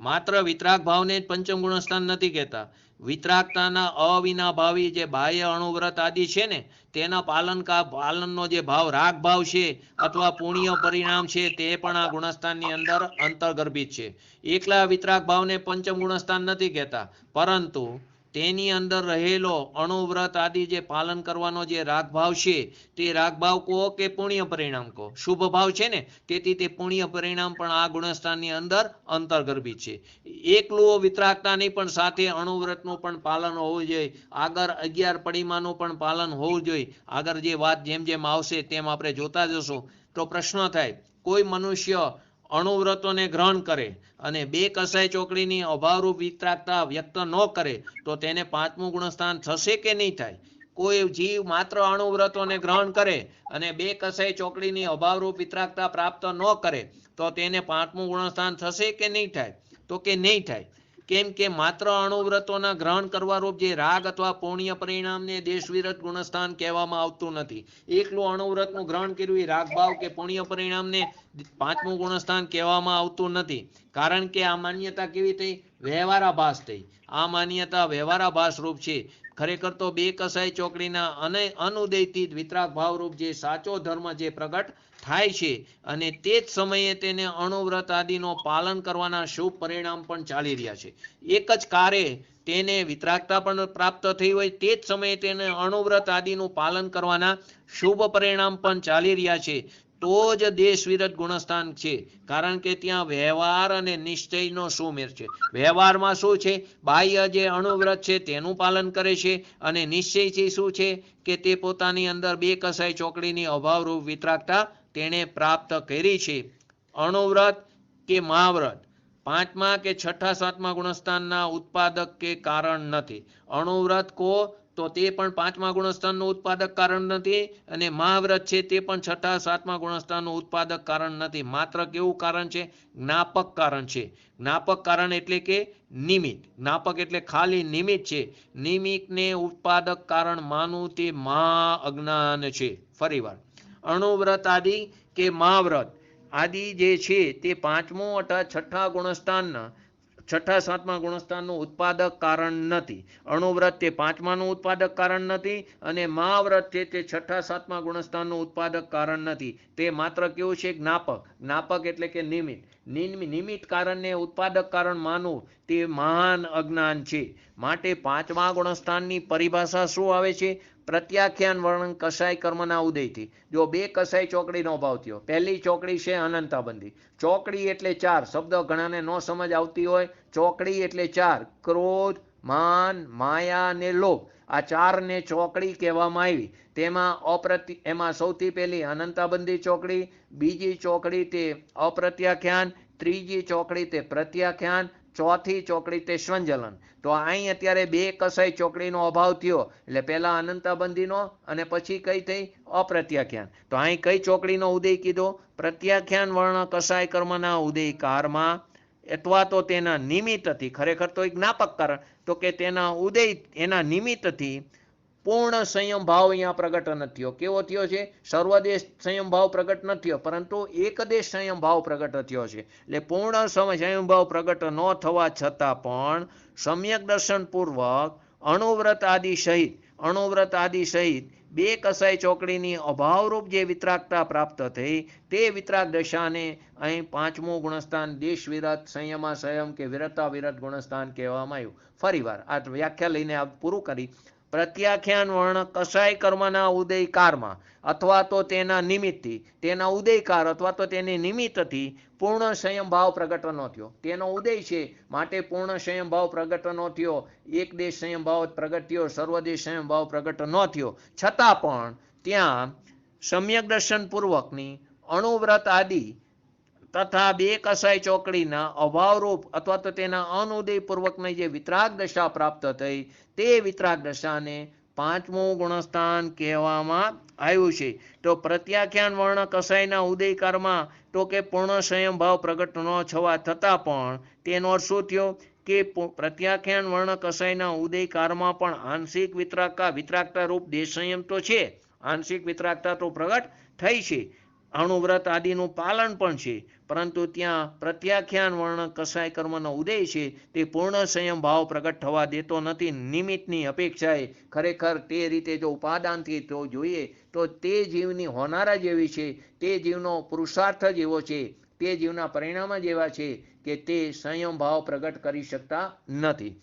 માત્ર વિતરાગ ભાવને જ પંચમ ગુણસ્થાન નથી કહેતા. વિતરાગતાના અવિનાભાવી જે બાહ્ય અણુવ્રત આદિ છે ને તેના પાલનનો જે ભાવ રાગ ભાવ છે અથવા પુણ્ય પરિણામ છે તે પણ આ ગુણસ્થાનની અંદર અંતર્ગર્ભિત છે. એકલા વિતરાગ ભાવને પંચમ ગુણસ્થાન નથી કહેતા, પરંતુ તેની અંદર રહેલો અણુવ્રત આદિ જે પાલન કરવાનો જે રાગભાવ છે તે રાગભાવ કહો કે પુણ્ય પરિણામ કહો, શુભ ભાવ છે ને, તેથી તે પુણ્ય પરિણામ પણ આ ગુણસ્થાનની અંદર અંતર્ગર્ભિત છે. એકલું વિતરાગતાની પણ સાથે અણુવ્રતનું પણ પાલન હોવું જોઈએ. આગળ 11 પડીમાનું પણ પાલન હોવું જોઈએ. આગળ જે વાત જેમ જેમ આવશે તેમ આપણે જોતા જશું. તો પ્રશ્ન થાય, કોઈ મનુષ્ય અણુવ્રતોને ગ્રહણ કરે અને બે કસાઈ ચોકડીની અભાવરૂપ વિતરાગતા વ્યક્ત ન કરે તો તેને 5મું ગુણસ્થાન થશે કે નહીં થાય? કોઈ જીવ માત્ર અણુવ્રતોને ગ્રહણ કરે અને બે કસાઈ ચોકડીની અભાવરૂપ વિતરાગતા પ્રાપ્ત ન કરે તો તેને 5મું ગુણસ્થાન થશે કે નહીં થાય? તો કે નહીં થાય. કેમ કે માત્ર અણુવ્રતોના ગ્રહણ કરવા રૂપ જે રાગ અથવા પુણ્ય પરિણામને દેશવિરત ગુણસ્થાન કહેવામાં આવતું નથી. એકલું અણુવ્રતનું ગ્રહણ કર્યું એ રાગભાવ કે પુણ્ય પરિણામને 5મું ગુણસ્થાન કહેવામાં આવતું નથી. કારણ કે આ માન્યતા કેવી થઈ? વ્યવહારાભાસ થઈ. આ માન્યતા વ્યવહારાભાસ રૂપ છે. ખરેખર તો બે કસાઈ ચોકડીના અનુદયથી વિતરાગ ભાવરૂપ જે સાચો ધર્મ જે પ્રગટ થાય છે અને તે જ સમયે તેને અણુવ્રત આદિનો પાલન કરવાના શુભ પરિણામ પણ ચાલી રહ્યા છે. એક જ કારે તેને વિતરાગતા પણ પ્રાપ્ત થઈ હોય, તે જ સમયે તેને અણુવ્રત આદિનું પાલન કરવાના શુભ પરિણામ પણ ચાલી રહ્યા છે, તો જ દેશવિરત ગુણસ્થાન છે. કારણ કે ત્યાં વ્યવહાર અને નિશ્ચયનો સુમેળ છે. વ્યવહારમાં શું છે? બાહ્ય જે અણુવ્રત છે તેનું પાલન કરે છે અને નિશ્ચયથી શું છે કે તે પોતાની અંદર બે કસાઈ ચોકડીની અભાવરૂપ વિતરાગતા તેણે પ્રાપ્ત કરી છે. અણુવ્રત કે મહાવ્રત 5મા કે 6ઠા 7મા ગુણસ્થાનના ઉત્પાદક કે કારણ નથી. અણુવ્રત કહો તો તે પણ 5મા ગુણસ્થાનનું ઉત્પાદક કારણ નથી અને મહાવ્રત છે તે પણ 6ઠા 7મા ગુણસ્થાનનું ઉત્પાદક કારણ નથી. માત્ર કેવું કારણ છે? જ્ઞાપક કારણ છે. જ્ઞાપક કારણ એટલે કે નિમિત્ત. જ્ઞાપક એટલે ખાલી નિમિત્ત છે. નિમિત્તને ઉત્પાદક કારણ માનવું તે મહા અજ્ઞાન છે. ફરીવાર, અણુવ્રત આદિ કે મહાવ્રત આદિ જે છે તે 5મું અથવા 6ઠા ગુણસ્થાનના છઠ્ઠા સાતમા ગુણસ્થાનનું ઉત્પાદક કારણ નથી. અણુવ્રત તે પાંચમાનું ઉત્પાદક કારણ નથી અને મહાવ્રત છે તે છઠ્ઠા સાતમા ગુણસ્થાનનું ઉત્પાદક કારણ નથી. તે માત્ર કેવું છે? જ્ઞાપક. જ્ઞાપક એટલે કે નિમિત્ત. નિમિત્ત કારણને ઉત્પાદક કારણ માનવું તે મહાન અજ્ઞાન છે. માટે પાંચમા ગુણસ્થાનની પરિભાષા શું આવે છે? પ્રત્યાખ્યાન વર્ણન કસાય કર્મના ઉદયથી. જો બે કસાય ચોકડીનો ભાવ થયો. પહેલી ચોકડી છે અનંતાબંધી. ચોકડી એટલે ચાર. શબ્દ ઘણાને ન સમજ આવતી હોય. ચોકડી એટલે ચાર. ક્રોધ, માન, માયા અને લોભ. આ ચારને ચોકડી કહેવામાં આવી. તેમાં એમાં સૌથી પહેલી અનંતાબંધી ચોકડી, બીજી ચોકડી તે અપ્રત્યાખ્યાન, ત્રીજી ચોકડી તે પ્રત્યાખ્યાન, ચોથી ચોકડી તે સંજલન. તો અહીં અત્યારે બે કસાય ચોકડીનો અભાવ થયો એટલે પહેલા અનંતાબંધીનો અને પછી કઈ થઈ? અપ્રત્યાખ્યાન. તો અહીં કઈ ચોકડીનો ઉદય કીધો? પ્રત્યાખ્યાન વર્ણ કસાય કર્મના ઉદયકારમાં અથવા તો તેના નિમિત્તથી. ખરેખર તો એક જ્ઞાપક કારણ. તો કે તેના ઉદય એના નિમિત્તથી પૂર્ણ સંયમ ભાવ અહીંયા પ્રગટ નથી થયો. કેવો થયો છે? સર્વદેશ સંયમ ભાવ પ્રગટ નથી થયો, પરંતુ એકદેશ સંયમ ભાવ પ્રગટ થયો છે. એટલે પૂર્ણ સંયમ ભાવ પ્રગટ ન થવા છતાં પણ સમ્યક દર્શન પૂર્વક અણુવ્રત આદિ સહિત બે કસાય ચોકડીની અભાવરૂપ જે વિતરાગતા પ્રાપ્ત થઈ તે વિતરાગ દશાને અહીં પાંચમું ગુણસ્થાન દેશ વિરત સંયમ કે વિરતા વિરત ગુણસ્થાન કહેવામાં આવ્યું. ફરીવાર આ વ્યાખ્યા લઈને પૂરું કરી. પ્રત્યાખ્યાન વર્ણ કસાય કર્મના ઉદયકારમાં અથવા તો તેના નિમિત્તથી, તેના ઉદયકાર અથવા તો તેની નિમિત્તથી પૂર્ણ સંયમ ભાવ પ્રગટ ન થયો. તેનો ઉદય છે માટે પૂર્ણ સંયમ ભાવ પ્રગટ ન થયો. એક દેશ સંયમ ભાવ પ્રગટ થયો, સર્વદેશ સંયમ ભાવ પ્રગટ ન થયો. છતાં પણ ત્યાં સમ્યક દર્શન પૂર્વકની અણુવ્રત આદિ તથા બે કસાય ચોકડીના અભાવરૂપ અથવા તો તેના અનુદયપૂર્વકની જે વિતરાગ દશા પ્રાપ્ત થઈ તે વિતરાગ દશાને પાંચમું ગુણસ્થાન કહેવામાં આવ્યું છે. તો પ્રત્યાખ્યાન વર્ણ કસાયના ઉદયકારમાં તો કે પૂર્ણ સંયમ ભાવ પ્રગટ ન થવા છતાં પણ તેનો અર્થ શું થયો? કે પ્રત્યાખ્યાન વર્ણ કસાયના ઉદયકારમાં પણ આંશિક વિતરાગતા રૂપ દેશ સંયમ તો છે. આંશિક વિતરાગતા તો પ્રગટ થઈ છે. અણુવ્રત આદિનું પાલન પણ છે, પરંતુ ત્યાં પ્રત્યાખ્યાન વર્ણ કસાય કર્મનો ઉદય છે તે પૂર્ણ સંયમ ભાવ પ્રગટ થવા દેતો નથી. નિમિત્તની અપેક્ષાએ ખરેખર તે રીતે જો ઉપાદાનથી તો જોઈએ તો તે જીવની હોનારા જેવી છે, તે જીવનો પુરુષાર્થ જેવો છે, તે જીવના પરિણામ જ એવા છે કે તે સંયમ ભાવ પ્રગટ કરી શકતા નથી.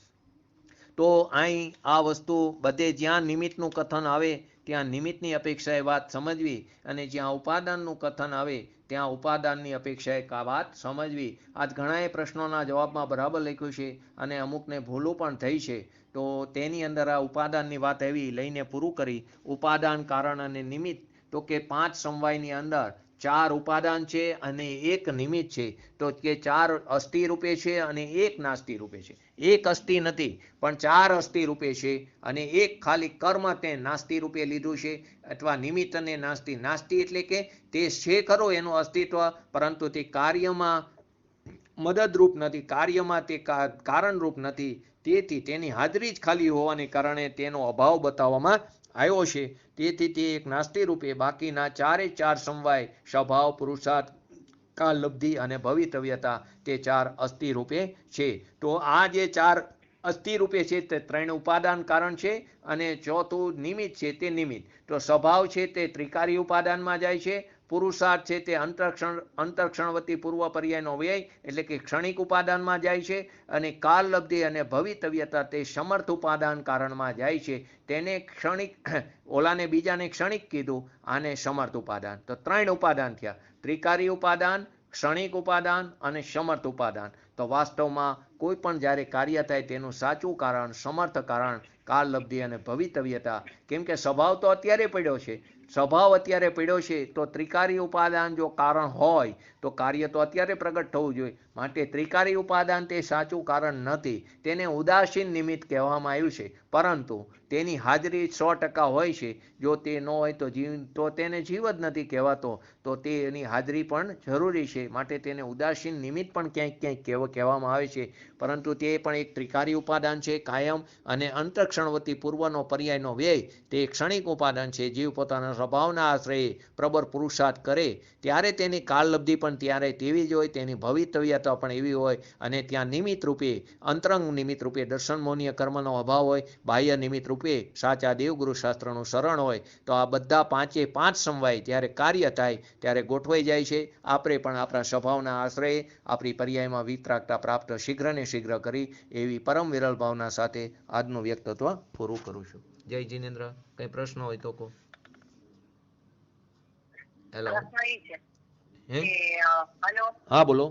તો અહીં આ વસ્તુ બધે જ્યાં નિમિત્તનું કથન આવે ત્યાં નિમિત્તની અપેક્ષાએ વાત સમજવી અને જ્યાં ઉપાદાનનું કથન આવે ત્યાં ઉપાદાનની અપેક્ષાએ વાત સમજવી. આજ ઘણાએ પ્રશ્નોના જવાબમાં બરાબર લખ્યું છે અને અમુકને ભૂલું પણ થઈ છે. તો તેની અંદર આ ઉપાદાનની વાત એવી લઈને પૂરું કરી. ઉપાદાન, કારણ અને નિમિત્ત. તો કે 5 સમવાયની અંદર 4 ઉપાદાન છે અને 1 નિમિત્ત છે. તો કે 4 અસ્થિ રૂપે છે અને 1 નાસ્તિ રૂપે છે. 1 અસ્થિ નથી પણ 4 અસ્થિ રૂપે છે અને 1 ખાલી કર્મ તે નાસ્તિ રૂપે લીધું છે અથવા નિમિત્ત અને નાસ્તિ. નાસ્તિ એટલે કે તે છે ખરો એનું અસ્તિત્વ, પરંતુ તે કાર્યમાં મદદરૂપ નથી, કાર્યમાં તે કારણરૂપ નથી. તેથી તેની હાજરી જ ખાલી હોવાને કારણે તેનો અભાવ બતાવવામાં આવ્યો છે. તેથી તે એક નાસ્તિ રૂપે, બાકીના 4 સમવાય સ્વભાવ, પુરુષાર્થ, કાલ લબ્ધિ અને ભવિતવ્યતા તે 4 અસ્થિ રૂપે છે. તો આ જે 4 અસ્થિ રૂપે છે તે 3 ઉપાદાન કારણ છે અને ચોથું નિમિત્ત છે તે નિમિત્ત. તો સ્વભાવ છે તે ત્રિકારી ઉપાદાનમાં જાય છે. પુરુષાર્થ છે તે અંતરક્ષણવતી પૂર્વ પર્યાયનો વ્યય એટલે કે ક્ષણિક ઉપાદાનમાં જાય છે અને કાલ લબ્ધિ અને ભવિતવ્યતા તે સમર્થ ઉપાદાન કારણમાં જાય છે. તેને ક્ષણિક, ઓલાને બીજાને ક્ષણિક કીધું, આને સમર્થ ઉપાદાન. તો 3 ઉપાદાન થયા: ત્રિકારી ઉપાદાન, ક્ષણિક ઉપાદાન અને સમર્થ ઉપાદાન. તો વાસ્તવમાં કોઈ પણ જ્યારે કાર્ય થાય તેનું સાચું કારણ, સમર્થ કારણ, કાલ લબ્ધિ અને ભવિતવ્યતા. કેમ કે સ્વભાવ તો અત્યારે પડ્યો છે. સ્વભાવ અત્યારે પડ્યો છે તો ત્રિકારી ઉપાદાન જો કારણ હોય તો કાર્ય તો અત્યારે પ્રગટ થવું જોઈએ. માટે ત્રિકારી ઉપાદાન તે સાચું કારણ નથી. તેને ઉદાસીન નિમિત્ત કહેવામાં આવ્યું છે, પરંતુ તેની હાજરી 100% હોય છે. જો તે ન હોય તો તેને જીવ જ નથી કહેવાતો. તો તેની હાજરી પણ જરૂરી છે. માટે તેને ઉદાસીન નિમિત્ત પણ ક્યાંક કહેવામાં આવે છે, પરંતુ તે પણ એક ત્રિકારી ઉપાદાન છે કાયમ અને લક્ષણવતી પૂર્વનો પર્યાયનો વ્યય તે ક્ષણિક ઉપાદાન છે. જીવ પોતાના સ્વભાવના આશ્રયે પ્રબળ પુરુષાર્થ કરે ત્યારે તેની કાળલબ્ધિ પણ ત્યારે તેવી જ હોય, તેની ભવિતવ્યતા પણ એવી હોય, અને ત્યાં નિમિત્ત રૂપે અંતરંગ નિમિત્ત રૂપે દર્શન મોનીય કર્મનો અભાવ હોય, બાહ્ય નિમિત્ત રૂપે સાચા દેવગુરુ શાસ્ત્રનું શરણ હોય. તો આ બધા પાંચે પાંચ સમવાય ત્યારે કાર્ય થાય, ત્યારે ગોઠવાઈ જાય છે. આપણે પણ આપણા સ્વભાવના આશ્રયે આપણી પર્યાયમાં વિતરાગતા પ્રાપ્ત શીઘ્ર ને શીઘ્ર કરી એવી પરમ વિરલ ભાવના સાથે આજનું વ્યક્તિત્વ પૂરું કરું છું. જય જીનેન્દ્ર. કઈ પ્રશ્ન હોય તો કહો. હેલો. પ્રશ્ન એ છે હે? કે હેલો, હા બોલો.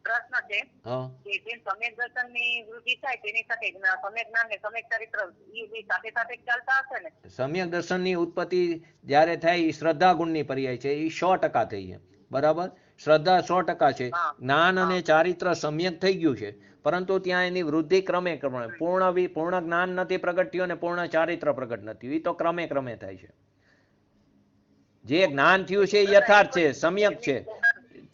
પ્રશ્ન છે હા કે જે સમ્યક દર્શનની વૃદ્ધિ થાય તેની સાથે સમ્યક જ્ઞાન ને સમ્યક ચરિત્ર એ બે સાથે સાથે જ ચાલતા હશે ને? સમ્યક દર્શનની ઉત્પત્તિ જ્યારે થાય એ શ્રદ્ધા ગુણની પર્યાય છે, એ 100% થઈ છે. બરાબર, શ્રદ્ધા 100% છે. જ્ઞાન અને ચારિત્ર સમ્યક થઈ ગયું છે, પરંતુ ત્યાં એની વૃદ્ધિ ક્રમે ક્રમે પૂર્ણ જ્ઞાન નથી પ્રગટ થયું અને પૂર્ણ ચારિત્ર પ્રગટ નથી થયું. એ તો ક્રમે ક્રમે થાય છે. જે જ્ઞાન થયું છે એ યથાર્થ છે, સમ્યક છે.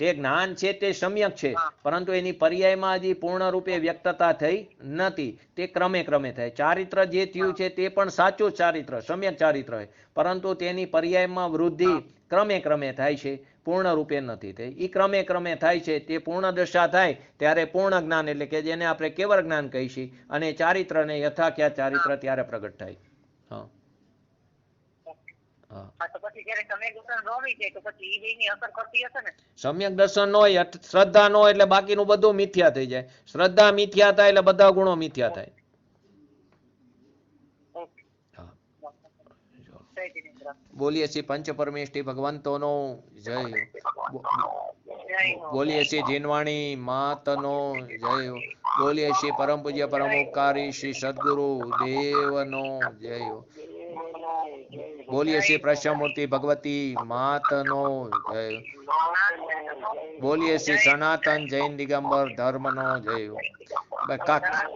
તે જ્ઞાન છે તે સમ્યક છે, પરંતુ એની પર્યાયમાં હજી પૂર્ણ રૂપે વ્યક્તતા થઈ નથી. તે ક્રમે ક્રમે થાય. ચારિત્ર જે થયું છે તે પણ સાચું ચારિત્ર, સમ્યક ચારિત્ર છે, પરંતુ તેની પર્યાયમાં વૃદ્ધિ ક્રમે ક્રમે થાય છે, પૂર્ણ રૂપે નથી થઈ. એ ક્રમે ક્રમે થાય છે. તે પૂર્ણ દશા થાય ત્યારે પૂર્ણ જ્ઞાન એટલે કે જેને આપણે કેવળ જ્ઞાન કહીશું, અને ચારિત્રને યથાખ્યાત ચારિત્ર ત્યારે પ્રગટ થાય. હા હા. તો પછી જયારે સમ્યક દર્શન રોવી જાય તો પછી એ બેની અસર કરતી હશે ને? સમ્યક દર્શન નો હોય, શ્રદ્ધા નો હોય એટલે બાકીનું બધું મિથ્યા થઈ જાય. શ્રદ્ધા મિથ્યા થાય એટલે બધા ગુણો મિથ્યા થાય. બોલીએ છીએ પંચ પરમેષ્ઠી ભગવંતોનો જય હો. બોલીએ છીએ જીનવાણી માતનો જય હો. બોલીએ છીએ પરમ પૂજ્ય પરમ ઉપકારી શ્રી સદગુરુ દેવનો જય હો. બોલીએ છીએ પ્રશ્નમૂર્તિ ભગવતી માતનો જય હો. બોલીએ છીએ સનાતન જૈન દિગંબર ધર્મનો જય હો.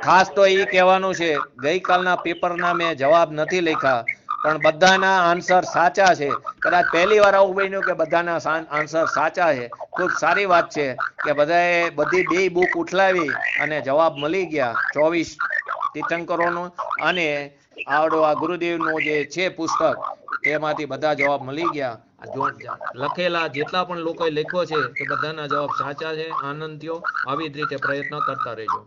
ખાસ તો એ કહેવાનું છે, ગઈકાલના પેપરના મેં જવાબ નથી લખ્યા, પણ બધાના આન્સર સાચા છે. કદાચ પહેલી વાર આવું બન્યું કે બધાના આન્સર સાચા છે. ખૂબ સારી વાત છે કે બધાએ બધી બે બુક ઉઠલાવી અને જવાબ મળી ગયા 24 તીર્થંકરોનું, અને આવડો આ ગુરુદેવનું જે છે પુસ્તક તેમાંથી બધા જવાબ મળી ગયા. લખેલા જેટલા પણ લોકોએ લખ્યો છે તે બધાના જવાબ સાચા છે. આનંદ થયો. આવી જ રીતે પ્રયત્ન કરતા રહેજો.